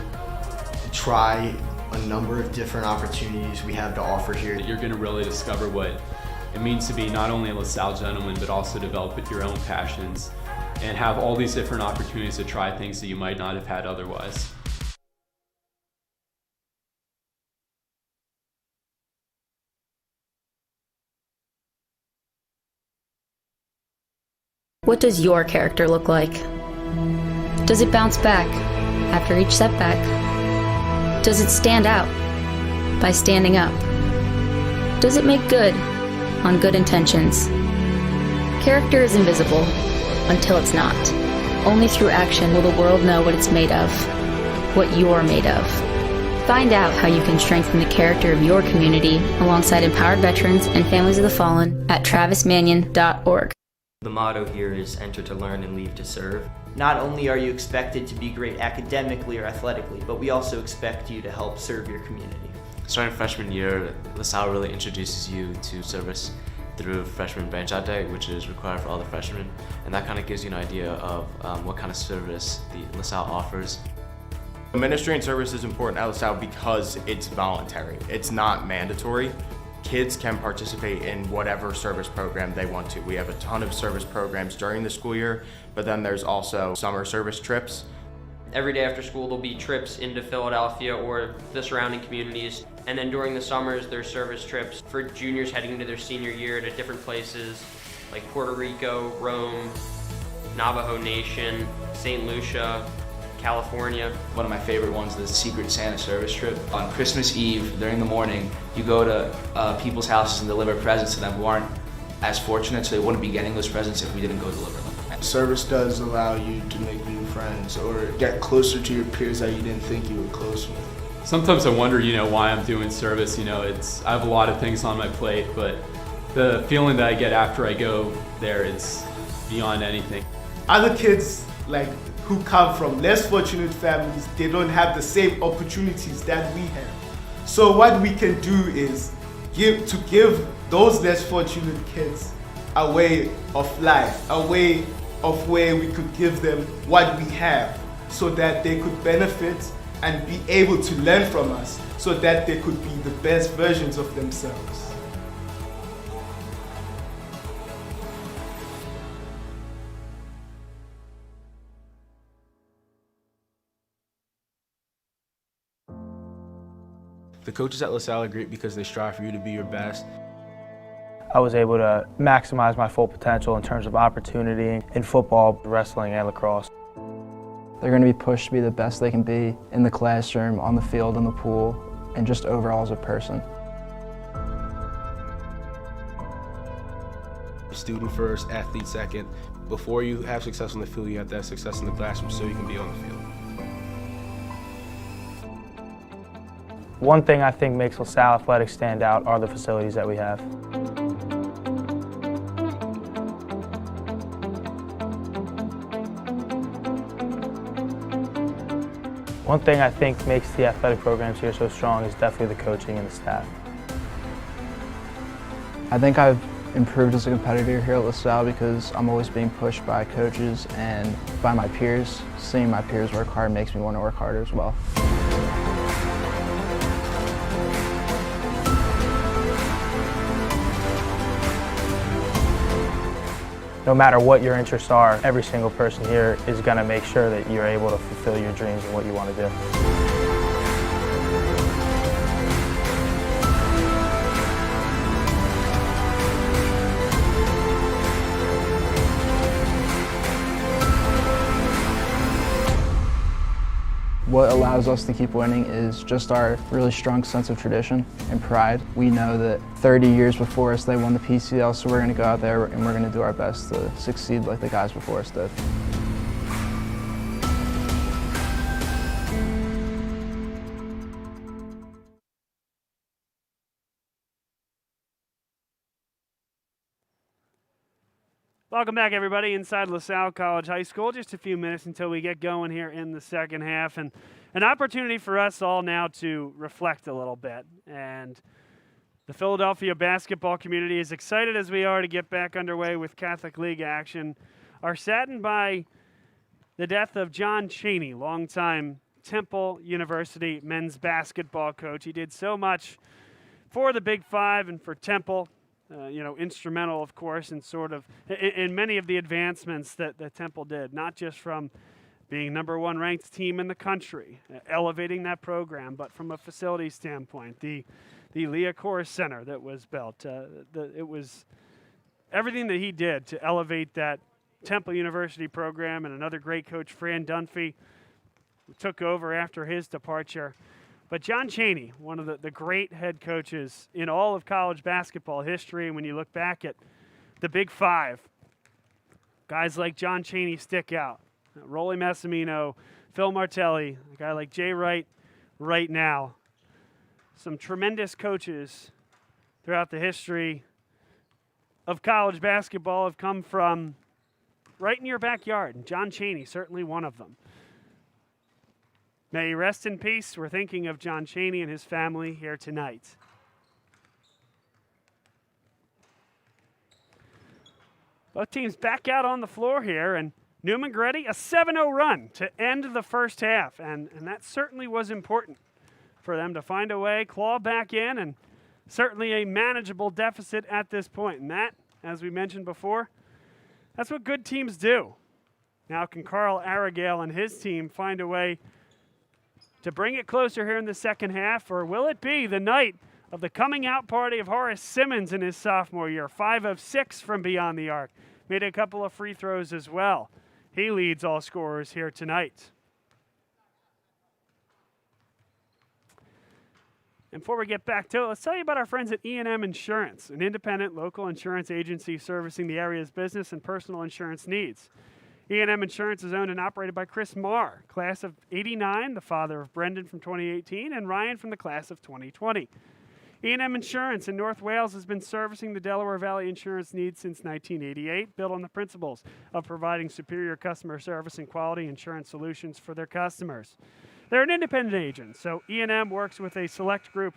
Speaker 16: try a number of different opportunities we have to offer here.
Speaker 17: You're going to really discover what it means to be not only a LaSalle gentleman, but also develop your own passions and have all these different opportunities to try things that you might not have had otherwise.
Speaker 18: What does your character look like? Does it bounce back after each setback? Does it stand out by standing up? Does it make good on good intentions? Character is invisible until it's not. Only through action will the world know what it's made of, what you're made of. Find out how you can strengthen the character of your community alongside empowered veterans and families of the fallen at travismanion.org.
Speaker 19: The motto here is enter to learn and leave to serve.
Speaker 11: Not only are you expected to be great academically or athletically, but we also expect you to help serve your community.
Speaker 20: Starting freshman year, LaSalle really introduces you to service through freshman branch out day, which is required for all the freshmen, and that kind of gives you an idea of what kind of service the LaSalle offers.
Speaker 9: Administering service is important at LaSalle because it's voluntary. It's not mandatory. Kids can participate in whatever service program they want to. We have a ton of service programs during the school year, but then there's also summer service trips.
Speaker 10: Every day after school there'll be trips into Philadelphia or the surrounding communities, and then during the summers there's service trips for juniors heading into their senior year to different places like Puerto Rico, Rome, Navajo Nation, St. Lucia, California.
Speaker 21: One of my favorite ones is the Secret Santa service trip. On Christmas Eve, during the morning, you go to people's houses and deliver presents to them who aren't as fortunate, so they wouldn't be getting those presents if we didn't go deliver them.
Speaker 15: Service does allow you to make new friends or get closer to your peers that you didn't think you were close with.
Speaker 17: Sometimes I wonder, why I'm doing service. I have a lot of things on my plate, but the feeling that I get after I go there is beyond anything.
Speaker 13: Other kids who come from less fortunate families, they don't have the same opportunities that we have. So what we can do is give those less fortunate kids a way of life, a way of where we could give them what we have so that they could benefit and be able to learn from us so that they could be the best versions of themselves.
Speaker 15: The coaches at LaSalle are great because they strive for you to be your best.
Speaker 2: I was able to maximize my full potential in terms of opportunity in football, wrestling, and lacrosse.
Speaker 22: They're going to be pushed to be the best they can be in the classroom, on the field, in the pool, and just overall as a person.
Speaker 15: Student first, athlete second. Before you have success on the field, you have to have success in the classroom so you can be on the field.
Speaker 2: One thing I think makes LaSalle Athletics stand out are the facilities that we have. One thing I think makes the athletic programs here so strong is definitely the coaching and the staff.
Speaker 22: I think I've improved as a competitor here at LaSalle because I'm always being pushed by coaches and by my peers. Seeing my peers work hard makes me want to work harder as well.
Speaker 2: No matter what your interests are, every single person here is going to make sure that you're able to fulfill your dreams and what you want to do.
Speaker 22: What allows us to keep winning is just our really strong sense of tradition and pride. We know that 30 years before us they won the PCL, so we're going to go out there and we're going to do our best to succeed like the guys before us did.
Speaker 1: Welcome back, everybody, inside LaSalle College High School. Just a few minutes until we get going here in the second half, and an opportunity for us all now to reflect a little bit. And the Philadelphia basketball community, as excited as we are to get back underway with Catholic League action, are saddened by the death of John Chaney, longtime Temple University men's basketball coach. He did so much for the Big Five and for Temple. Instrumental, of course, in many of the advancements that Temple did, not just from being #1 ranked team in the country, elevating that program, but from a facility standpoint, the Leah Core Center that was built. It was everything that he did to elevate that Temple University program, and another great coach, Fran Dunphy, who took over after his departure. But John Chaney, one of the great head coaches in all of college basketball history, and when you look back at the Big Five, guys like John Chaney stick out. Rolly Massimino, Phil Martelli, a guy like Jay Wright right now. Some tremendous coaches throughout the history of college basketball have come from right in your backyard, and John Chaney, certainly one of them. May he rest in peace. We're thinking of John Chaney and his family here tonight. Both teams back out on the floor here, and Neumann Goretti, a 7-0 run to end the first half, and that certainly was important for them to find a way, claw back in, and certainly a manageable deficit at this point. And that, as we mentioned before, that's what good teams do. Now can Carl Aragale and his team find a way to bring it closer here in the second half, or will it be the night of the coming out party of Horace Simmons in his sophomore year? 5 of 6 from beyond the arc. Made a couple of free throws as well. He leads all scorers here tonight. And before we get back to it, let's tell you about our friends at E&M Insurance, an independent local insurance agency servicing the area's business and personal insurance needs. E&M Insurance is owned and operated by Chris Marr, class of '89, the father of Brendan from 2018, and Ryan from the class of 2020. E&M Insurance in North Wales has been servicing the Delaware Valley insurance needs since 1988, built on the principles of providing superior customer service and quality insurance solutions for their customers. They're an independent agent, so E&M works with a select group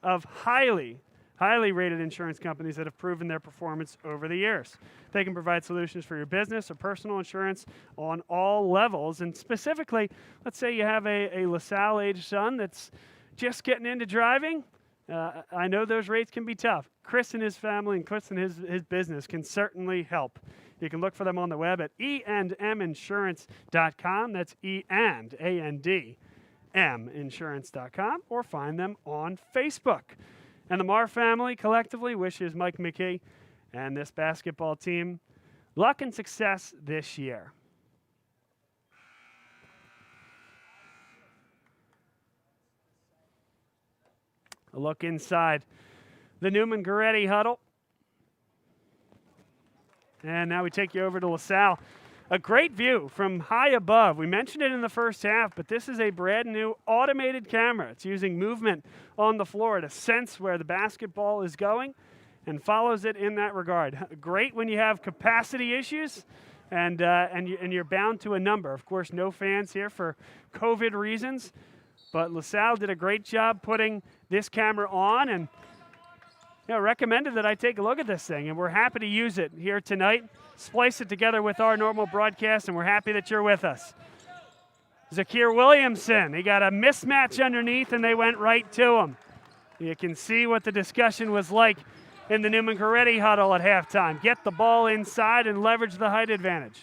Speaker 1: of highly rated insurance companies that have proven their performance over the years. They can provide solutions for your business or personal insurance on all levels. And specifically, let's say you have a LaSalle-aged son that's just getting into driving. I know those rates can be tough. Chris and his family and Chris and his business can certainly help. You can look for them on the web at eandminsurance.com. That's E and A-N-D. nminsurance.com or find them on Facebook. And the Marr family collectively wishes Mike McKee and this basketball team luck and success this year. A look inside the Neumann Goretti huddle. And now we take you over to LaSalle. A great view from high above. We mentioned it in the first half, but this is a brand new automated camera. It's using movement on the floor to sense where the basketball is going and follows it in that regard. Great when you have capacity issues and you're bound to a number. Of course, no fans here for COVID reasons, but LaSalle did a great job putting this camera on and recommended that I take a look at this thing, and we're happy to use it here tonight, splice it together with our normal broadcast, and we're happy that you're with us. Zakir Williamson, he got a mismatch underneath, and they went right to him. You can see what the discussion was like in the Neumann Goretti huddle at halftime. Get the ball inside and leverage the height advantage.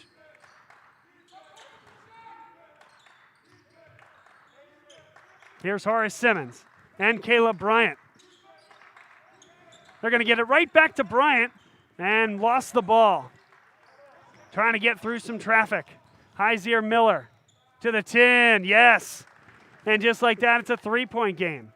Speaker 1: Here's Horace Simmons and Caleb Bryant. They're going to get it right back to Bryant and lost the ball. Trying to get through some traffic. Heiser Miller to the 10, yes. And just like that, it's a three-point game.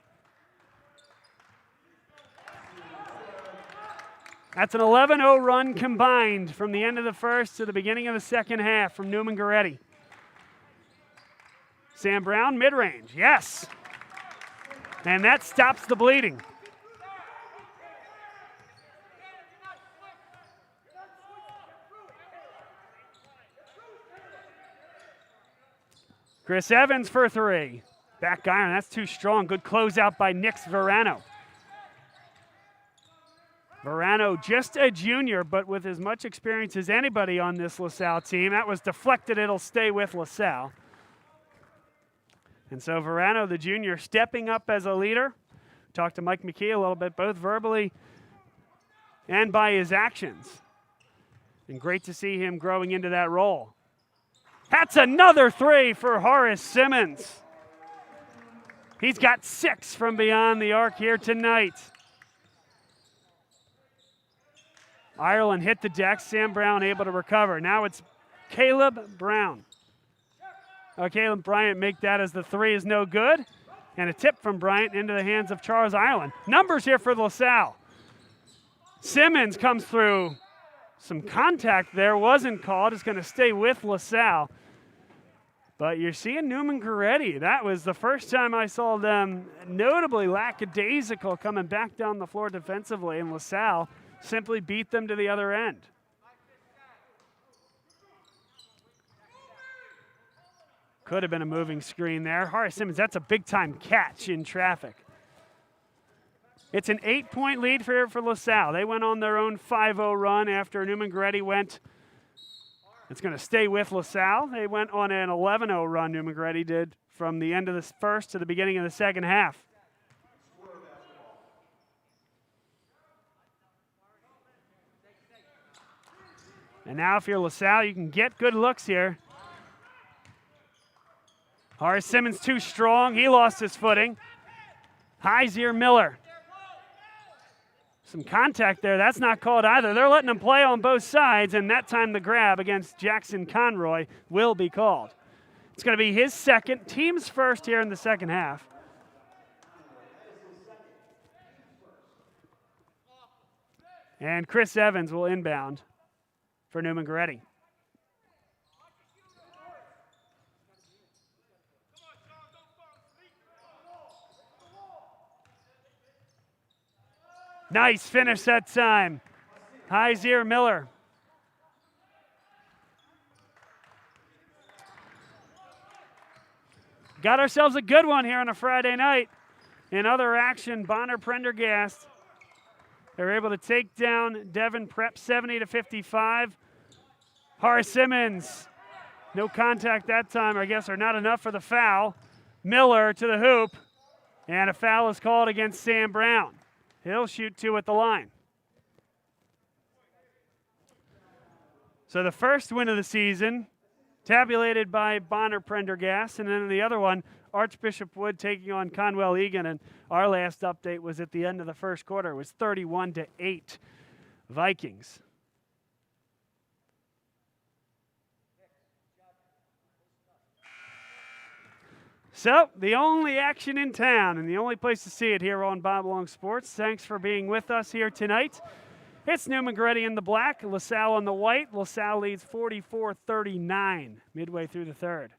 Speaker 1: That's an 11-0 run combined from the end of the first to the beginning of the second half from Neumann Goretti. Sam Brown, mid-range, yes. And that stops the bleeding. Chris Evans for three. Back iron, that's too strong. Good closeout by Nix Verano. Verano, just a junior, but with as much experience as anybody on this LaSalle team. That was deflected. It'll stay with LaSalle. And so Verano, the junior, stepping up as a leader. Talked to Mike McKee a little bit, both verbally and by his actions. And great to see him growing into that role. That's another three for Horace Simmons. He's got 6 from beyond the arc here tonight. Ireland hit the deck. Sam Brown able to recover. Now it's Caleb Brown. Caleb Bryant make that as the three is no good. And a tip from Bryant into the hands of Charles Ireland. Numbers here for LaSalle. Simmons comes through. Some contact there wasn't called. It's going to stay with LaSalle. But you're seeing Neumann Goretti. That was the first time I saw them notably lackadaisical coming back down the floor defensively, and LaSalle simply beat them to the other end. Could have been a moving screen there. Horace Simmons, that's a big-time catch in traffic. It's an 8-point lead for LaSalle. They went on their own 5-0 run after Neumann Goretti went. It's going to stay with LaSalle. They went on an 11-0 run, Neumann Goretti did, from the end of the first to the beginning of the second half. And now if you're LaSalle, you can get good looks here. Horace Simmons too strong. He lost his footing. Heiser Miller. Some contact there. That's not called either. They're letting him play on both sides, and that time the grab against Jackson Conroy will be called. It's going to be his second, team's first here in the second half. And Chris Evans will inbound for Neumann Goretti. Nice finish that time. Heiser Miller. Got ourselves a good one here on a Friday night. In other action, Bonner Prendergast. They're able to take down Devon Prep 70-55. Horace Simmons. No contact that time, I guess, or not enough for the foul. Miller to the hoop. And a foul is called against Sam Brown. He'll shoot 2 at the line. So the first win of the season, tabulated by Bonner Prendergast, and then the other one, Archbishop Wood taking on Conwell Egan, and our last update was at the end of the first quarter. It was 31-8 Vikings. So, the only action in town and the only place to see it here on Bob Long Sports. Thanks for being with us here tonight. It's Neumann Goretti in the black, LaSalle in the white. LaSalle leads 44-39 midway through the third.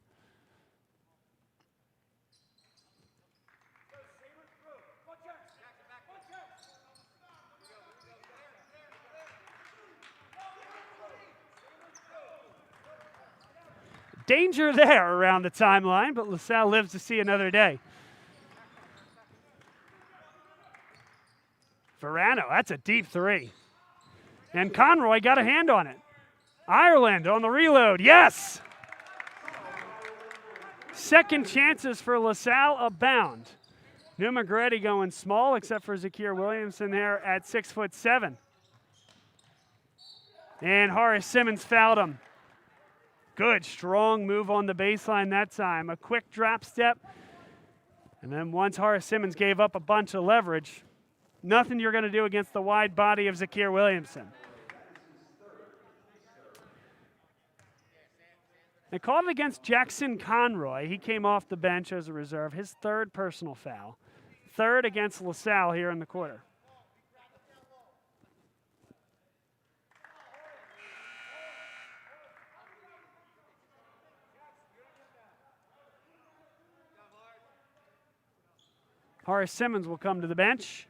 Speaker 1: Danger there around the timeline, but LaSalle lives to see another day. Verano, that's a deep three. And Conroy got a hand on it. Ireland on the reload, yes! Second chances for LaSalle abound. Neumann Goretti going small, except for Zakir Williamson there at 6'7". And Horace Simmons fouled him. Good, strong move on the baseline that time. A quick drop step. And then once Horace Simmons gave up a bunch of leverage, nothing you're going to do against the wide body of Zakir Williamson. They called it against Jackson Conroy. He came off the bench as a reserve. His third personal foul. Third against LaSalle here in the quarter. Horace Simmons will come to the bench.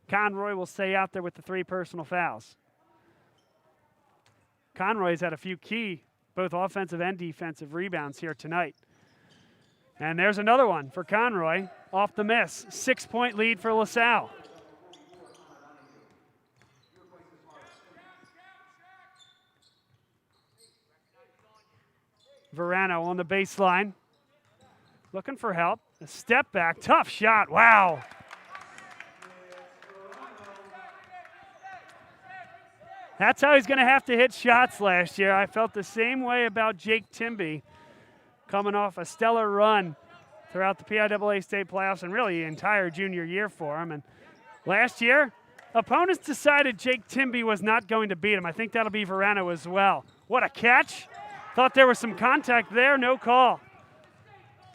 Speaker 1: Conroy will stay out there with the 3 personal fouls. Conroy's had a few key, both offensive and defensive rebounds here tonight. And there's another one for Conroy off the miss. 6-point lead for LaSalle. Verano on the baseline. Looking for help. A step back, tough shot, wow. That's how he's going to have to hit shots last year. I felt the same way about Jake Timby coming off a stellar run throughout the PIAA state playoffs and really the entire junior year for him. And last year, opponents decided Jake Timby was not going to beat him. I think that'll be Verano as well. What a catch. Thought there was some contact there, no call.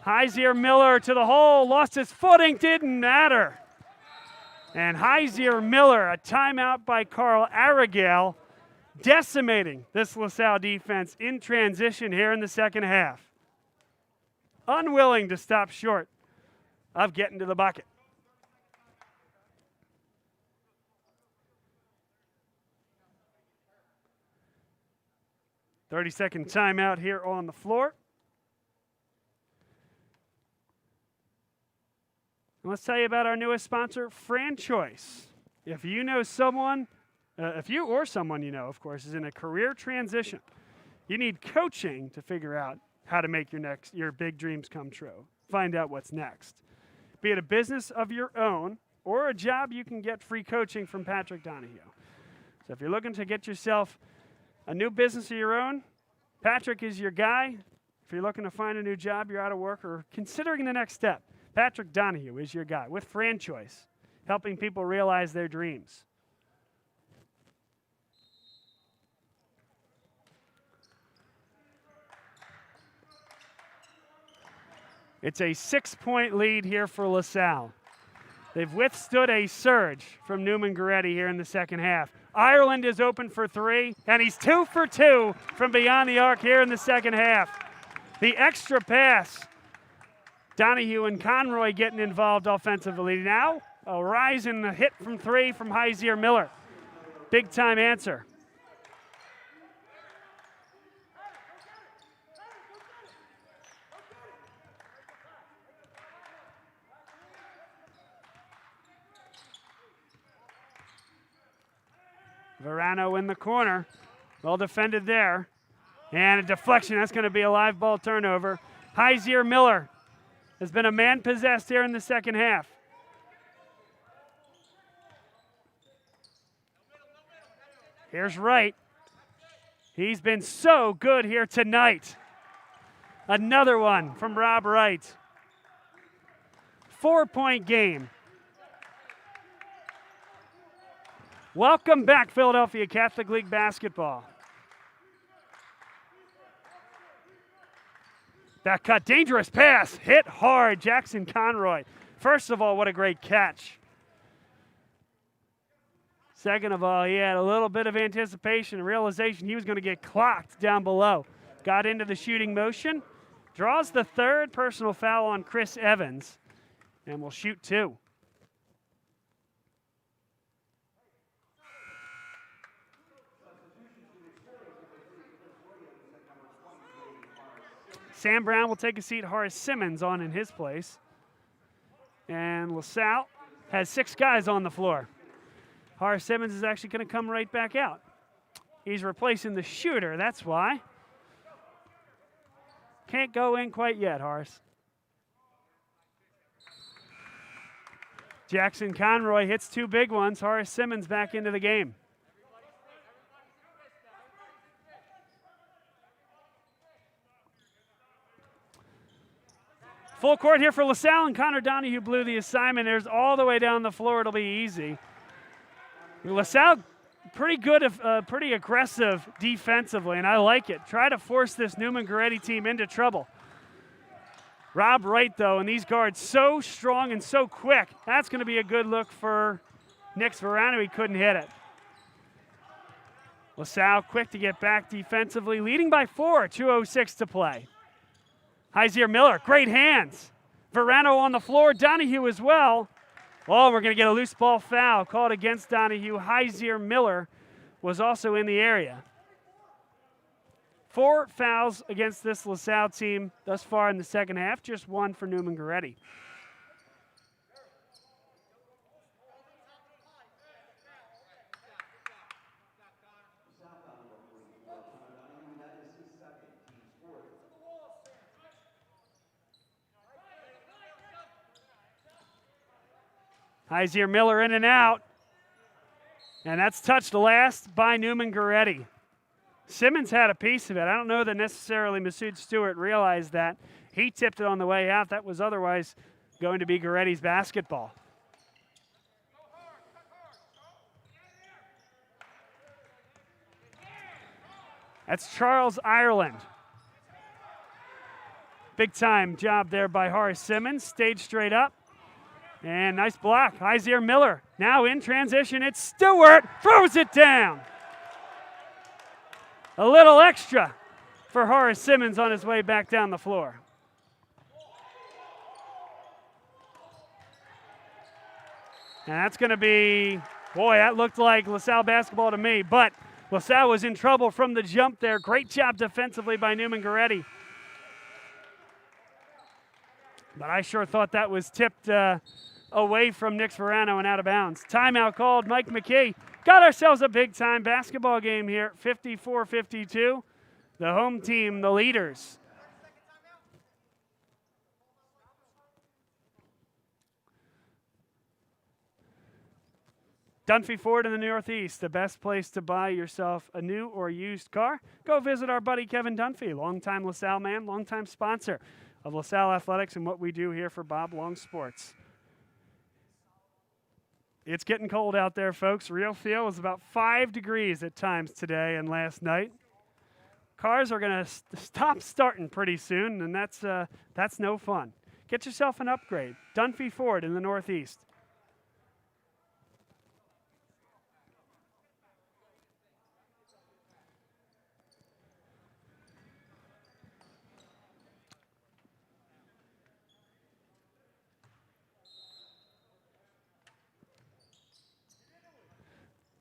Speaker 1: Heiser Miller to the hole, lost his footing, didn't matter. And Heiser Miller, a timeout by Carl Aragale, decimating this LaSalle defense in transition here in the second half. Unwilling to stop short of getting to the bucket. "30-second timeout here on the floor. And let's tell you about our newest sponsor, FranChoice. If you know someone, if you or someone you know, of course, is in a career transition, you need coaching to figure out how to make your big dreams come true. Find out what's next. Be it a business of your own or a job, you can get free coaching from Patrick Donahue. So if you're looking to get yourself a new business of your own, Patrick is your guy. If you're looking to find a new job, you're out of work, or considering the next step, Patrick Donahue is your guy with FranChoice, helping people realize their dreams. It's a 6-point lead here for LaSalle. They've withstood a surge from Neumann Goretti here in the second half. Ireland is open for 3, and he's 2 for 2 from beyond the arc here in the second half. The extra pass. Donahue and Conroy getting involved offensively. Now, a rise in the hit from 3 from Heiser Miller. Big time answer. Verano in the corner. Well defended there. And a deflection. That's going to be a live ball turnover. Heiser Miller has been a man possessed here in the second half. Here's Wright. He's been so good here tonight. Another one from Rob Wright. 4-point game. Welcome back, Philadelphia Catholic League basketball. That cut, dangerous pass, hit hard, Jackson Conroy. First of all, what a great catch. Second of all, he had a little bit of anticipation and realization he was going to get clocked down below. Got into the shooting motion, draws the third personal foul on Chris Evans, and will shoot 2. Sam Brown will take a seat. Horace Simmons on in his place. And LaSalle has 6 guys on the floor. Horace Simmons is actually going to come right back out. He's replacing the shooter, that's why. Can't go in quite yet, Horace. Jackson Conroy hits 2 big ones. Horace Simmons back into the game. Full court here for LaSalle, and Connor Donahue blew the assignment. There's all the way down the floor. It'll be easy. LaSalle, pretty good, pretty aggressive defensively, and I like it. Try to force this Neumann Goretti team into trouble. Rob Wright, though, and these guards so strong and so quick. That's going to be a good look for Nick Verano. He couldn't hit it. LaSalle quick to get back defensively, leading by 4, 2:06 to play. Hyzier Miller, great hands. Verano on the floor, Donahue as well. Oh, we're going to get a loose ball foul called against Donahue. Hyzier Miller was also in the area. 4 fouls against this LaSalle team thus far in the second half, just 1 for Neumann Goretti. Hyzier Miller in and out. And that's touched last by Neumann Goretti. Simmons had a piece of it. I don't know that necessarily Masood Stewart realized that. He tipped it on the way out. That was otherwise going to be Goretti's basketball. That's Charles Ireland. Big time job there by Horace Simmons. Stayed straight up. And nice block. Hyzier Miller now in transition. It's Stewart. Throws it down. A little extra for Horace Simmons on his way back down the floor. And that's going to be, boy, that looked like LaSalle basketball to me. But LaSalle was in trouble from the jump there. Great job defensively by Neumann Goretti. But I sure thought that was tipped away from Nick Verano and out of bounds. Timeout called. Mike McKee. Got ourselves a big-time basketball game here, 54-52. The home team, the leaders. Dunphy Ford in the Northeast, the best place to buy yourself a new or used car. Go visit our buddy Kevin Dunphy, longtime LaSalle man, longtime sponsor of LaSalle Athletics and what we do here for Bob Long Sports. It's getting cold out there, folks. Real feel is about 5 degrees at times today and last night. Cars are going to stop starting pretty soon, and that's no fun. Get yourself an upgrade. Dunphy Ford in the Northeast.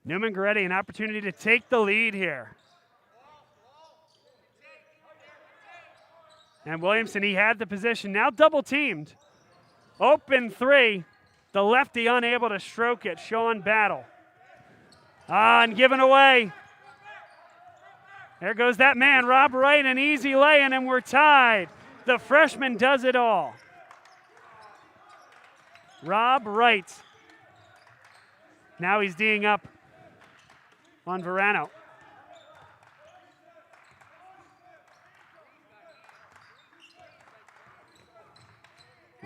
Speaker 1: Neumann Goretti, an opportunity to take the lead here. And Williamson, he had the position. Now double teamed. Open 3. The lefty unable to stroke it. Sean Battle. And given away. There goes that man, Rob Wright, an easy lay-in, and we're tied. The freshman does it all. Rob Wright. Now he's D'ing up on Verano.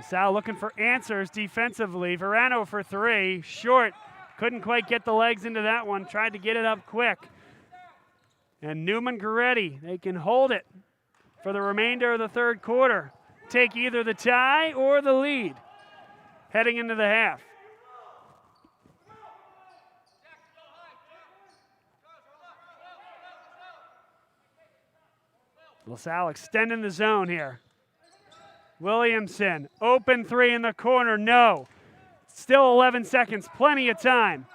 Speaker 1: Salle looking for answers defensively. Verano for three, short. Couldn't quite get the legs into that one. Tried to get it up quick. And Neumann Goretti, they can hold it for the remainder of the third quarter. Take either the tie or the lead heading into the half. LaSalle extending the zone here. Williamson, open three in the corner, no. Still 11 seconds, plenty of time.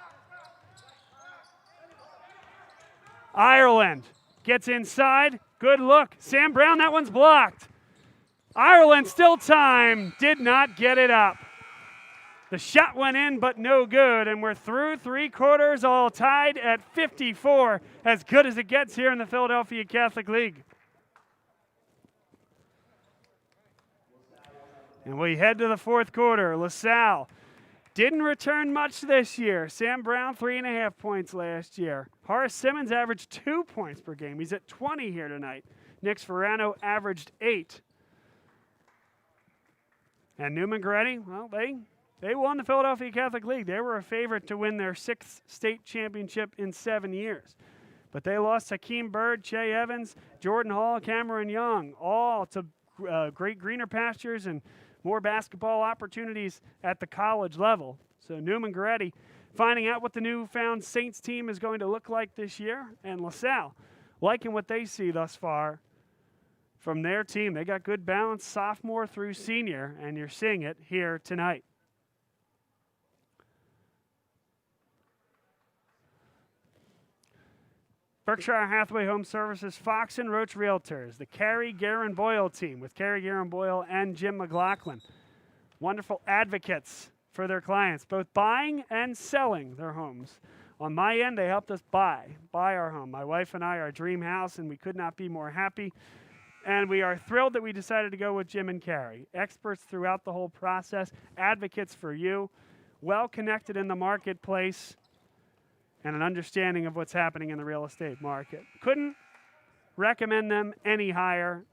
Speaker 1: Ireland gets inside, good look. Sam Brown, that one's blocked. Ireland still time, did not get it up. The shot went in, but no good, and we're through three quarters, all tied at 54, as good as it gets here in the Philadelphia Catholic League. And we head to the fourth quarter. LaSalle didn't return much this year. Sam Brown, 3.5 points last year. Horace Simmons averaged 2 points per game. He's at 20 here tonight. Nix Verano averaged 8. And Neumann Goretti, well, they won the Philadelphia Catholic League. They were a favorite to win their 6th state championship in 7 years. But they lost Hakeem Bird, Che Evans, Jordan Hall, Cameron Young, all to great greener pastures and more basketball opportunities at the college level. So Neumann Goretti finding out what the newfound Saints team is going to look like this year, and LaSalle liking what they see thus far from their team. They got good balance sophomore through senior, and you're seeing it here tonight. Berkshire Hathaway Home Services, Fox and Roach Realtors, the Carrie Guerin Boyle team with Carrie Guerin Boyle and Jim McLaughlin. Wonderful advocates for their clients, both buying and selling their homes. On my end, they helped us buy our home. My wife and I, our dream house, and we could not be more happy. And we are thrilled that we decided to go with Jim and Carrie. Experts throughout the whole process, advocates for you, well connected in the marketplace, and an understanding of what's happening in the real estate market. Couldn't recommend them any higher.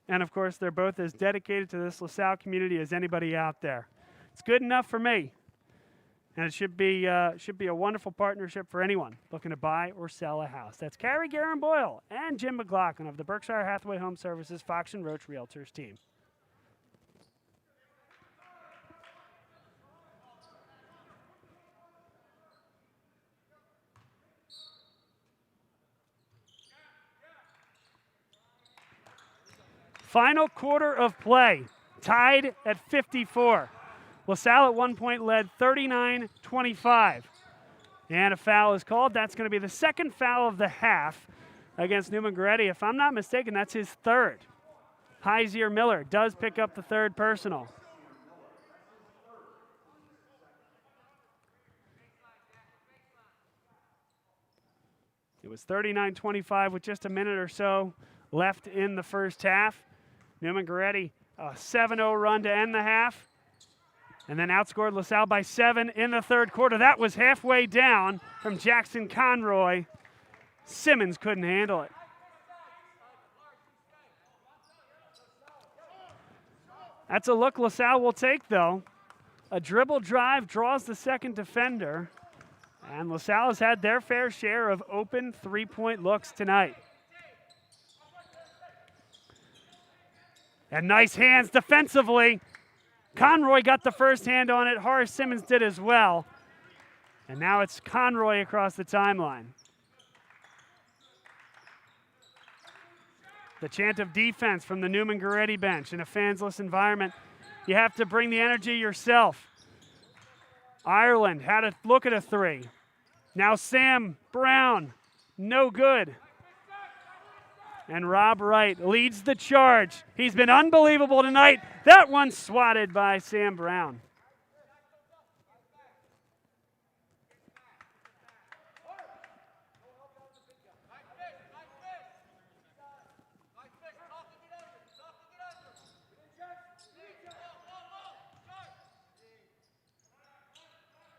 Speaker 1: And of course, they're both as dedicated to this LaSalle community as anybody out there. It's good enough for me. And it should be a wonderful partnership for anyone looking to buy or sell a house. That's Carrie Guerin Boyle and Jim McLaughlin of the Berkshire Hathaway Home Services Fox and Roach Realtors team. Final quarter of play, tied at 54. LaSalle at one point led 39-25. And a foul is called. That's going to be the second foul of the half against Neumann Goretti. If I'm not mistaken, that's his third. Heisier Miller does pick up the third personal. It was 39-25 with just a minute or so left in the first half. Neumann Goretti, a 7-0 run to end the half, and then outscored LaSalle by 7 in the third quarter. That was halfway down from Jackson Conroy. Simmons couldn't handle it. That's a look LaSalle will take, though. A dribble drive draws the second defender, and LaSalle has had their fair share of open three-point looks tonight. And nice hands defensively. Conroy got the first hand on it. Horace Simmons did as well. And now it's Conroy across the timeline. The chant of defense from the Neumann Goretti bench in a fansless environment. You have to bring the energy yourself. Ireland had a look at a three. Now Sam Brown, no good. And Rob Wright leads the charge. He's been unbelievable tonight. That one swatted by Sam Brown.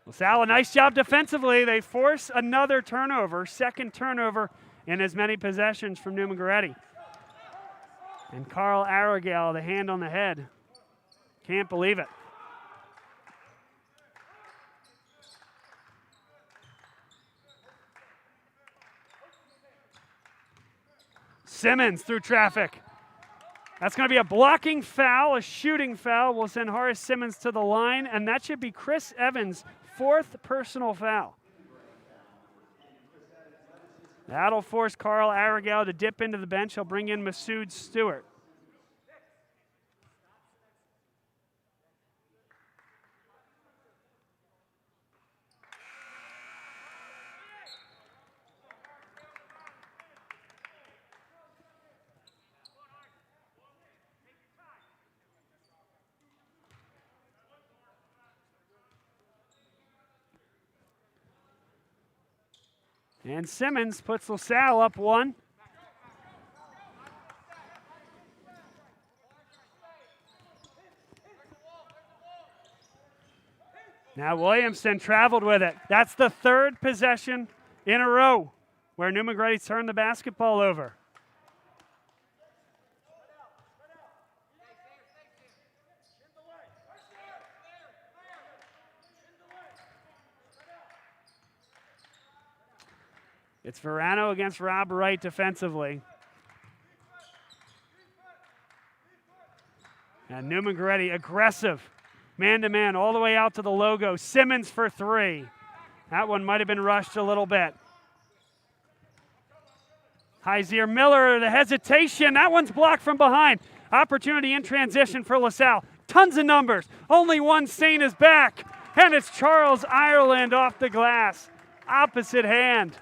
Speaker 1: LaSalle, a nice job defensively. They force another turnover, second turnover in as many possessions from Neumann Goretti. And Carl Arrogale, the hand on the head. Can't believe it. Simmons through traffic. That's going to be a blocking foul, a shooting foul. Will send Horace Simmons to the line, and that should be Chris Evans' 4th personal foul. That'll force Carl Arrigal to dip into the bench. He'll bring in Masood Stewart. And Simmons puts LaSalle up 1. Now Williamson traveled with it. That's the 3rd possession in a row where Neumann Goretti turned the basketball over. It's Verano against Rob Wright defensively. And Neumann Goretti aggressive. Man-to-man all the way out to the logo. Simmons for 3. That one might have been rushed a little bit. Hyzier Miller, the hesitation. That one's blocked from behind. Opportunity in transition for LaSalle. Tons of numbers. Only one Saint is back. And it's Charles Ireland off the glass. Opposite hand.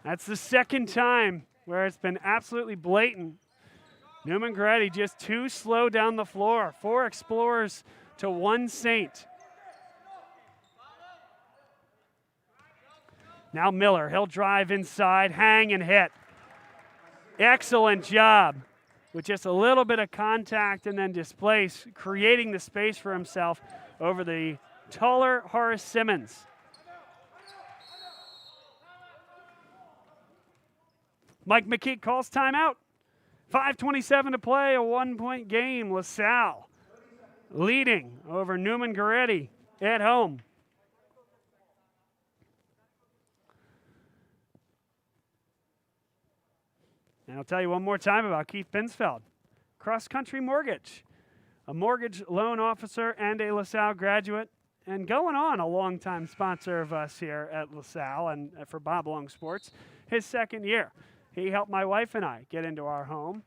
Speaker 1: That's the 2nd time where it's been absolutely blatant. Neumann Goretti just too slow down the floor. 4 Explorers to 1 Saint. Now Miller, he'll drive inside, hang and hit. Excellent job with just a little bit of contact and then displace, creating the space for himself over the taller Horace Simmons. Mike McKee calls timeout. 5:27 to play, a 1-point game. LaSalle leading over Neumann Goretti at home. And I'll tell you one more time about Keith Binsfeld. Cross Country Mortgage, a mortgage loan officer and a LaSalle graduate, and going on a longtime sponsor of us here at LaSalle and for Bob Long Sports, his 2nd year. He helped my wife and I get into our home,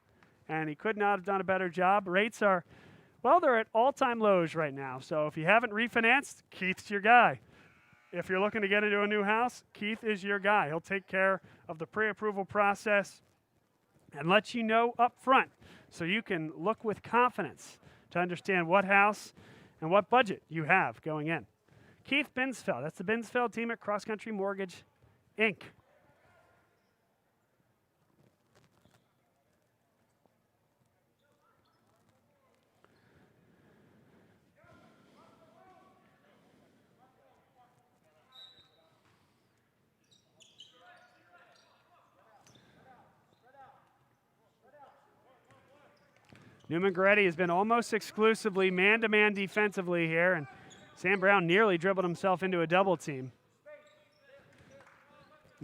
Speaker 1: and he could not have done a better job. Rates are, well, they're at all-time lows right now. So if you haven't refinanced, Keith's your guy. If you're looking to get into a new house, Keith is your guy. He'll take care of the pre-approval process and let you know up front so you can look with confidence to understand what house and what budget you have going in. Keith Binsfeld, that's the Binsfeld team at Cross Country Mortgage, Inc. Neumann Goretti has been almost exclusively man-to-man defensively here, and Sam Brown nearly dribbled himself into a double team.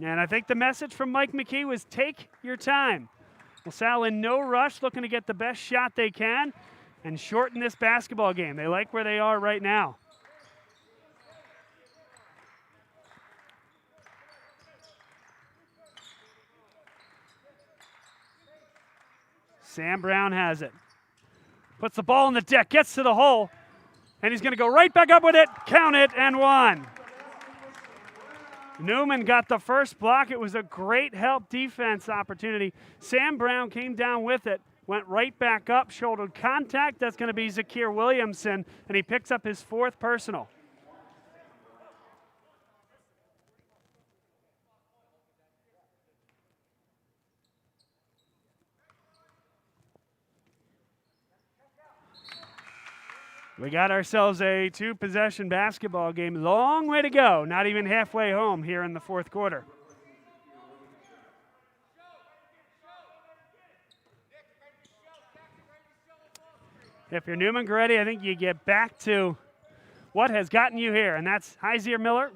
Speaker 1: And I think the message from Mike McKee was take your time. LaSalle in no rush, looking to get the best shot they can and shorten this basketball game. They like where they are right now. Sam Brown has it. Puts the ball on the deck, gets to the hole, and he's going to go right back up with it. Count it, and 1. Neumann got the first block. It was a great help defense opportunity. Sam Brown came down with it, went right back up, shouldered contact. That's going to be Zakir Williamson, and he picks up his 4th personal. We got ourselves a 2-possession basketball game. Long way to go. Not even halfway home here in the 4th quarter. If you're Neumann Goretti, I think you get back to what has gotten you here, and that's Heisier Miller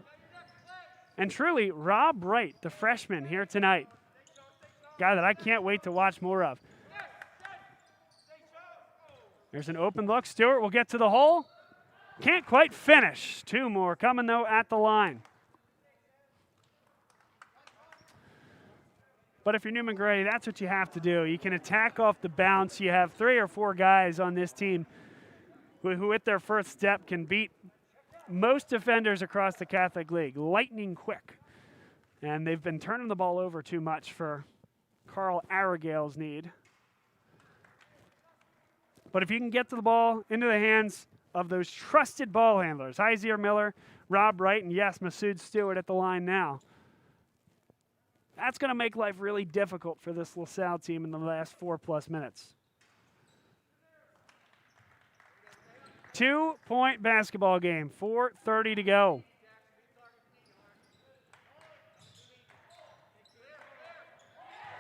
Speaker 1: and truly Rob Wright, the freshman here tonight. Guy that I can't wait to watch more of. There's an open look. Stewart will get to the hole. Can't quite finish. Two more coming, though, at the line. But if you're Neumann Goretti, that's what you have to do. You can attack off the bounce. You have 3 or 4 guys on this team who at their first step can beat most defenders across the Catholic League, lightning quick. And they've been turning the ball over too much for Carl Aragale's need. But if you can get to the ball into the hands of those trusted ball handlers, Heisier Miller, Rob Wright, and yes, Masood Stewart at the line now, that's going to make life really difficult for this LaSalle team in the last 4+ minutes. 2-point basketball game, 4:30 to go.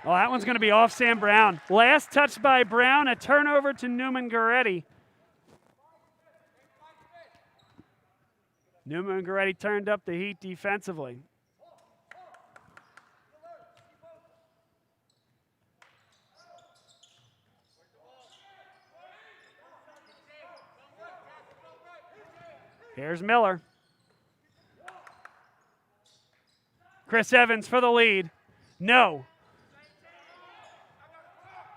Speaker 1: Well, that one's going to be off Sam Brown. Last touch by Brown, a turnover to Neumann Goretti. Neumann Goretti turned up the heat defensively. Here's Miller. Chris Evans for the lead. No.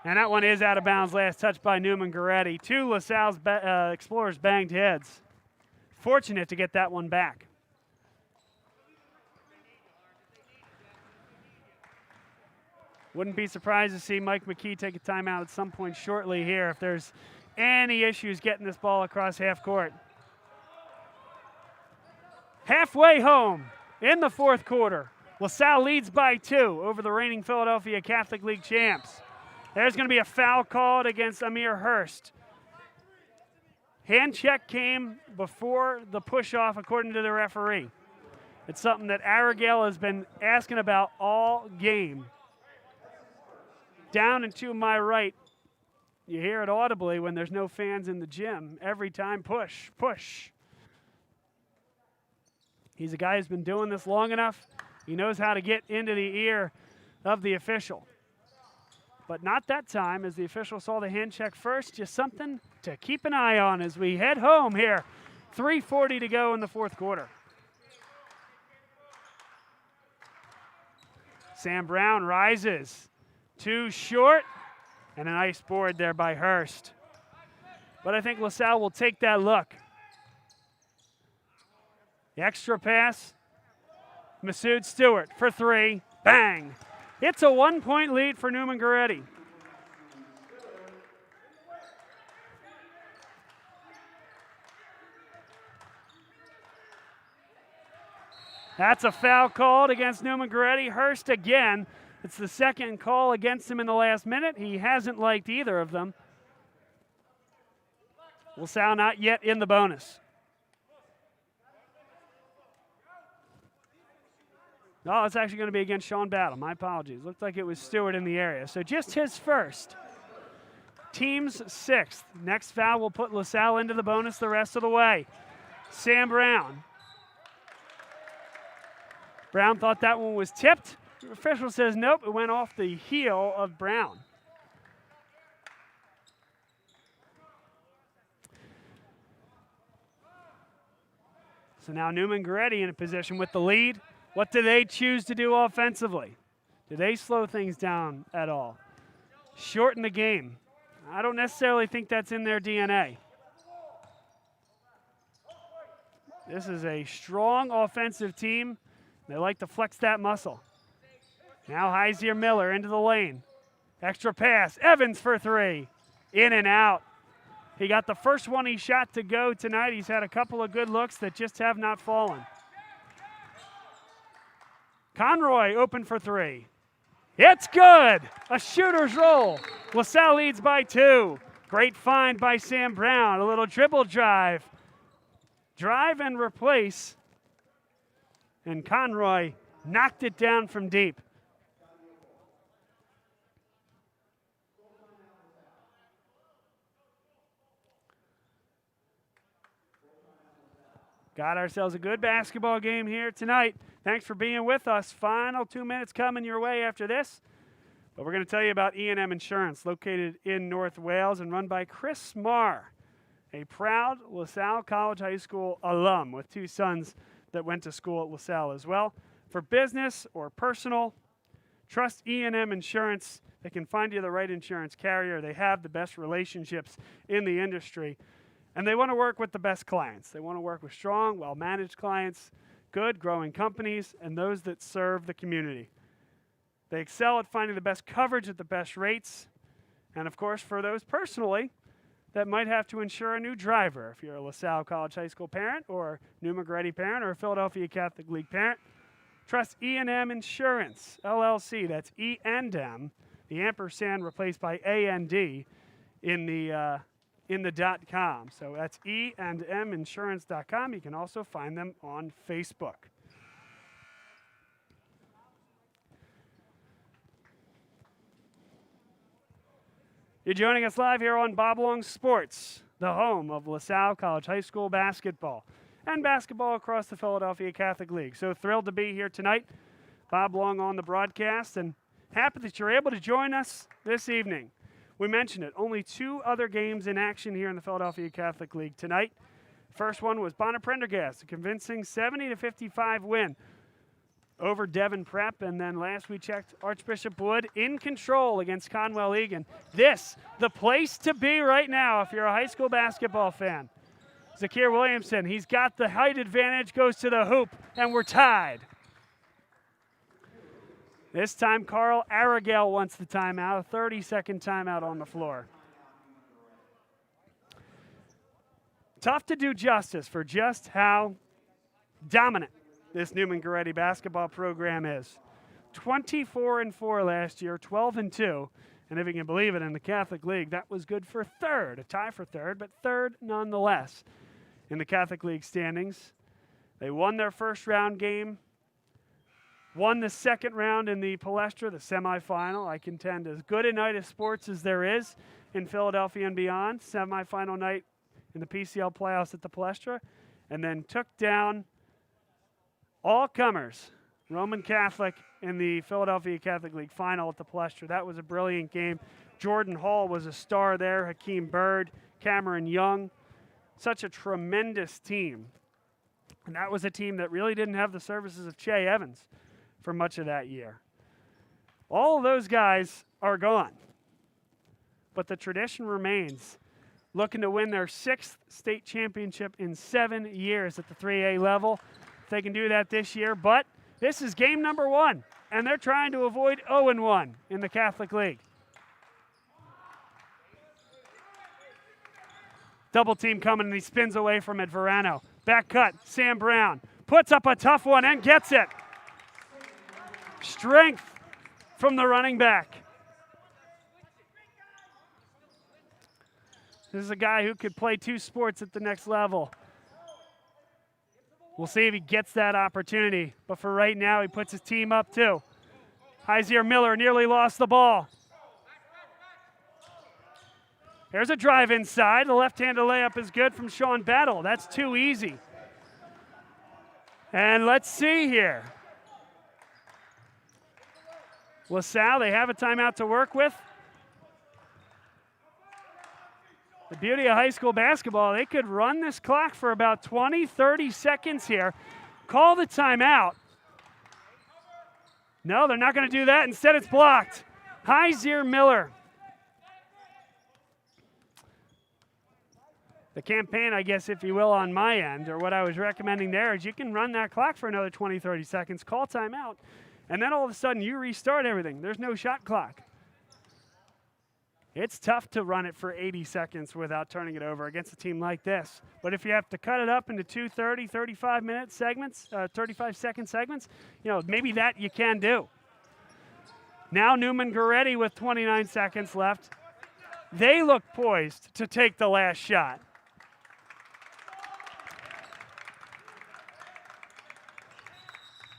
Speaker 1: And that one is out of bounds. Last touch by Neumann Goretti. 2 LaSalle's Explorers banged heads. Fortunate to get that one back. Wouldn't be surprised to see Mike McKee take a timeout at some point shortly here if there's any issues getting this ball across half court. Halfway home in the fourth quarter. LaSalle leads by 2 over the reigning Philadelphia Catholic League champs. There's going to be a foul called against Amir Hurst. Hand check came before the push-off, according to the referee. It's something that Aragale has been asking about all game. Down and to my right, you hear it audibly when there's no fans in the gym. Every time, push, push. He's a guy who's been doing this long enough. He knows how to get into the ear of the official. But not that time, as the official saw the hand check first. Just something to keep an eye on as we head home here. 3:40 to go in the fourth quarter. Sam Brown rises. Too short. And a nice board there by Hurst. But I think LaSalle will take that look. The extra pass. Masood Stewart for 3. Bang. It's a 1-point lead for Neumann Goretti. That's a foul called against Neumann Goretti. Hurst again. It's the second call against him in the last minute. He hasn't liked either of them. LaSalle not yet in the bonus. No, it's actually going to be against Sean Battle. My apologies. Looked like it was Stewart in the area. So just his first. Team's 6th. Next foul will put LaSalle into the bonus the rest of the way. Sam Brown. Brown thought that one was tipped. The official says nope, it went off the heel of Brown. So now Neumann Goretti in a position with the lead. What do they choose to do offensively? Do they slow things down at all? Shorten the game? I don't necessarily think that's in their DNA. This is a strong offensive team. They like to flex that muscle. Now Heisier Miller into the lane. Extra pass. Evans for 3. In and out. He got the first one he shot to go tonight. He's had a couple of good looks that just have not fallen. Conroy open for 3. It's good. A shooter's roll. LaSalle leads by 2. Great find by Sam Brown. A little dribble drive. Drive and replace. And Conroy knocked it down from deep. Got ourselves a good basketball game here tonight. Thanks for being with us. Final 2 minutes coming your way after this. But we're going to tell you about E&M Insurance, located in North Wales and run by Chris Marr, a proud LaSalle College High School alum with 2 sons that went to school at LaSalle as well. For business or personal, trust E&M Insurance. They can find you the right insurance carrier. They have the best relationships in the industry. And they want to work with the best clients. They want to work with strong, well-managed clients, good, growing companies, and those that serve the community. They excel at finding the best coverage at the best rates. And, of course, for those personally that might have to insure a new driver, if you're a LaSalle College High School parent or Neumann Goretti parent or a Philadelphia Catholic League parent, trust E&M Insurance, LLC. That's E&M, the ampersand replaced by A-N-D in the .com. So that's E&Minsurance.com. You can also find them on Facebook. You're joining us live here on Bob Long Sports, the home of LaSalle College High School basketball and basketball across the Philadelphia Catholic League. So thrilled to be here tonight. Bob Long on the broadcast, and happy that you're able to join us this evening. We mentioned it, only 2 other games in action here in the Philadelphia Catholic League tonight. First one was Bonner Prendergast, a convincing 70-55 win over Devon Prep. And then last we checked, Archbishop Wood in control against Conwell Egan. This, the place to be right now if you're a high school basketball fan. Zakir Williamson, he's got the height advantage, goes to the hoop, and we're tied. This time, Carl Aragel wants the timeout, a 30-second timeout on the floor. Tough to do justice for just how dominant this Neumann Goretti basketball program is. 24-4 last year, 12-2. And if you can believe it, in the Catholic League, that was good for third, a tie for third, but third nonetheless in the Catholic League standings. They won their first round game, won the second round in the Palestra, the semifinal. I contend as good a night of sports as there is in Philadelphia and beyond. Semifinal night in the PCL playoffs at the Palestra, and then took down all comers, Roman Catholic, in the Philadelphia Catholic League final at the Palestra. That was a brilliant game. Jordan Hall was a star there, Hakeem Bird, Cameron Young. Such a tremendous team. And that was a team that really didn't have the services of Che Evans for much of that year. All of those guys are gone. But the tradition remains, looking to win their 6th state championship in 7 years at the 3A level. If they can do that this year, but this is game number 1, and they're trying to avoid 0-1 in the Catholic League. Double team coming, and he spins away from it. Verano, back cut, Sam Brown puts up a tough one and gets it. Strength from the running back. This is a guy who could play 2 sports at the next level. We'll see if he gets that opportunity. But for right now, he puts his team up too. Heiser Miller nearly lost the ball. There's a drive inside. The left-handed layup is good from Sean Battle. That's too easy. And let's see here. LaSalle, they have a timeout to work with. The beauty of high school basketball, they could run this clock for about 20, 30 seconds here. Call the timeout. No, they're not going to do that. Instead, it's blocked. Heiser Miller. The campaign, I guess, if you will, on my end, or what I was recommending there, is you can run that clock for another 20, 30 seconds, call timeout, and then all of a sudden you restart everything. There's no shot clock. It's tough to run it for 80 seconds without turning it over against a team like this. But if you have to cut it up into 2 30, 35-minute segments, 35-second segments, maybe that you can do. Now Neumann Goretti with 29 seconds left. They look poised to take the last shot.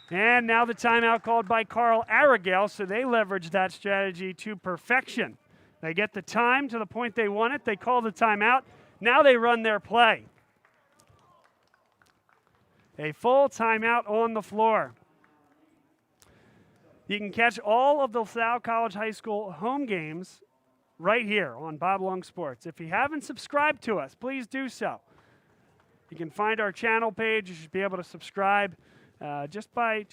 Speaker 1: And now the timeout called by Carl Aragel, so they leverage that strategy to perfection. They get the time to the point they want it. They call the timeout. Now they run their play. A full timeout on the floor. You can catch all of the Salle College High School home games right here on Bob Long Sports. If you haven't subscribed to us, please do so. You can find our channel page. You should be able to subscribe just by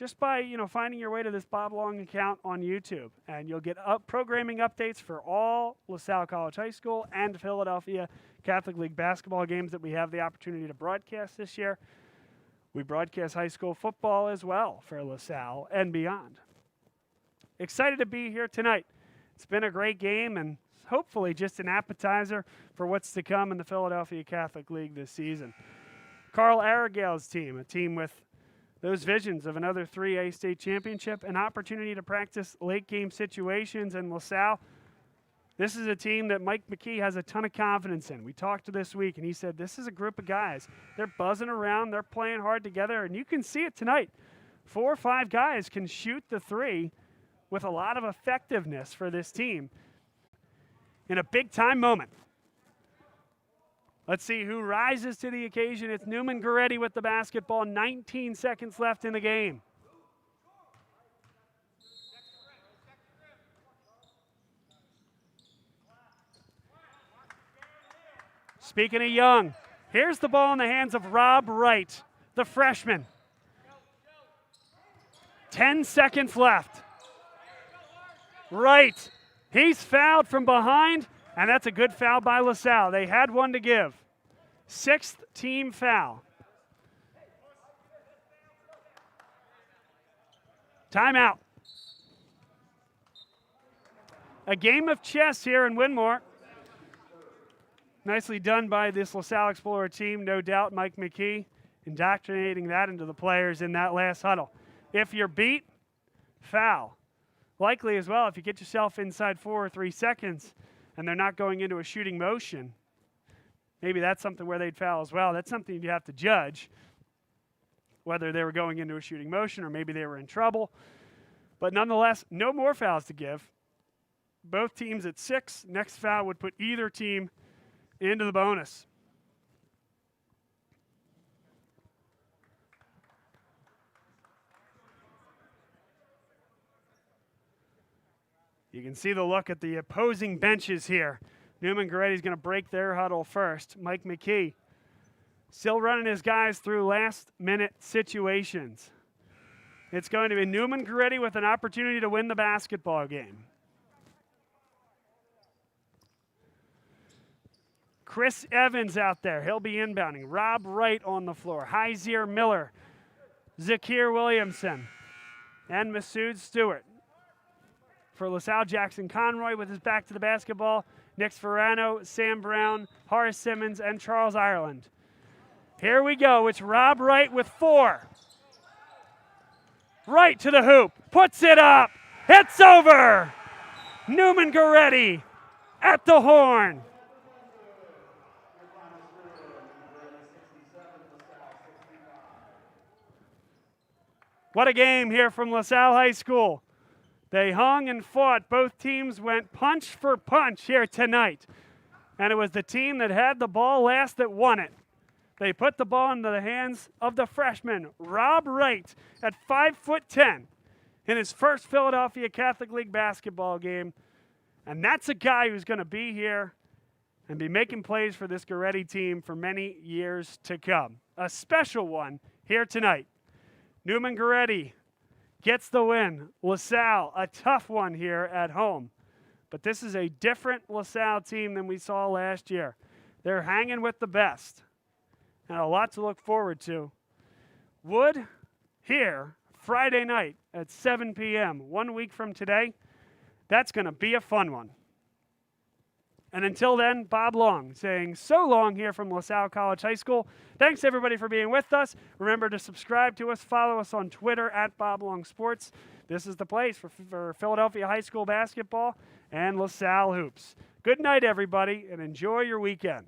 Speaker 1: finding your way to this Bob Long account on YouTube, and you'll get programming updates for all LaSalle College High School and Philadelphia Catholic League basketball games that we have the opportunity to broadcast this year. We broadcast high school football as well for LaSalle and beyond. Excited to be here tonight. It's been a great game and hopefully just an appetizer for what's to come in the Philadelphia Catholic League this season. Carl Aragale's team, a team with those visions of another 3A state championship, an opportunity to practice late game situations in LaSalle. This is a team that Mike McKee has a ton of confidence in. We talked to this week, and he said this is a group of guys. They're buzzing around. They're playing hard together, and you can see it tonight. 4 or 5 guys can shoot the three with a lot of effectiveness for this team in a big-time moment. Let's see who rises to the occasion. It's Neumann Goretti with the basketball. 19 seconds left in the game. Speaking of young, here's the ball in the hands of Rob Wright, the freshman. 10 seconds left. Wright, he's fouled from behind, and that's a good foul by LaSalle. They had one to give. 6th team foul. Timeout. A game of chess here in Winmore. Nicely done by this LaSalle Explorer team, no doubt. Mike McKee indoctrinating that into the players in that last huddle. If you're beat, foul. Likely as well, if you get yourself inside 4 or 3 seconds and they're not going into a shooting motion, maybe that's something where they'd foul as well. That's something you have to judge, whether they were going into a shooting motion or maybe they were in trouble. But nonetheless, no more fouls to give. Both teams at 6. Next foul would put either team into the bonus. You can see the look at the opposing benches here. Neumann Goretti's going to break their huddle first. Mike McKee still running his guys through last-minute situations. It's going to be Neumann Goretti with an opportunity to win the basketball game. Chris Evans out there. He'll be inbounding. Rob Wright on the floor. Hyzier Miller, Zakir Williamson, and Masood Stewart. For LaSalle, Jackson Conroy with his back to the basketball. Nick Ferrano, Sam Brown, Horace Simmons, and Charles Ireland. Here we go. It's Rob Wright with 4. Right to the hoop. Puts it up. It's over. Neumann Goretti at the horn. What a game here from LaSalle High School. They hung and fought. Both teams went punch for punch here tonight. And it was the team that had the ball last that won it. They put the ball into the hands of the freshman, Rob Wright, at 5'10", in his first Philadelphia Catholic League basketball game. And that's a guy who's going to be here and be making plays for this Goretti team for many years to come. A special one here tonight. Neumann Goretti gets the win. LaSalle, a tough one here at home. But this is a different LaSalle team than we saw last year. They're hanging with the best. And a lot to look forward to. Wood here Friday night at 7 p.m., 1 week from today. That's going to be a fun one. And until then, Bob Long saying so long here from LaSalle College High School. Thanks, everybody, for being with us. Remember to subscribe to us. Follow us on Twitter at Bob Long Sports. This is the place for Philadelphia High School basketball and LaSalle hoops. Good night, everybody, and enjoy your weekend.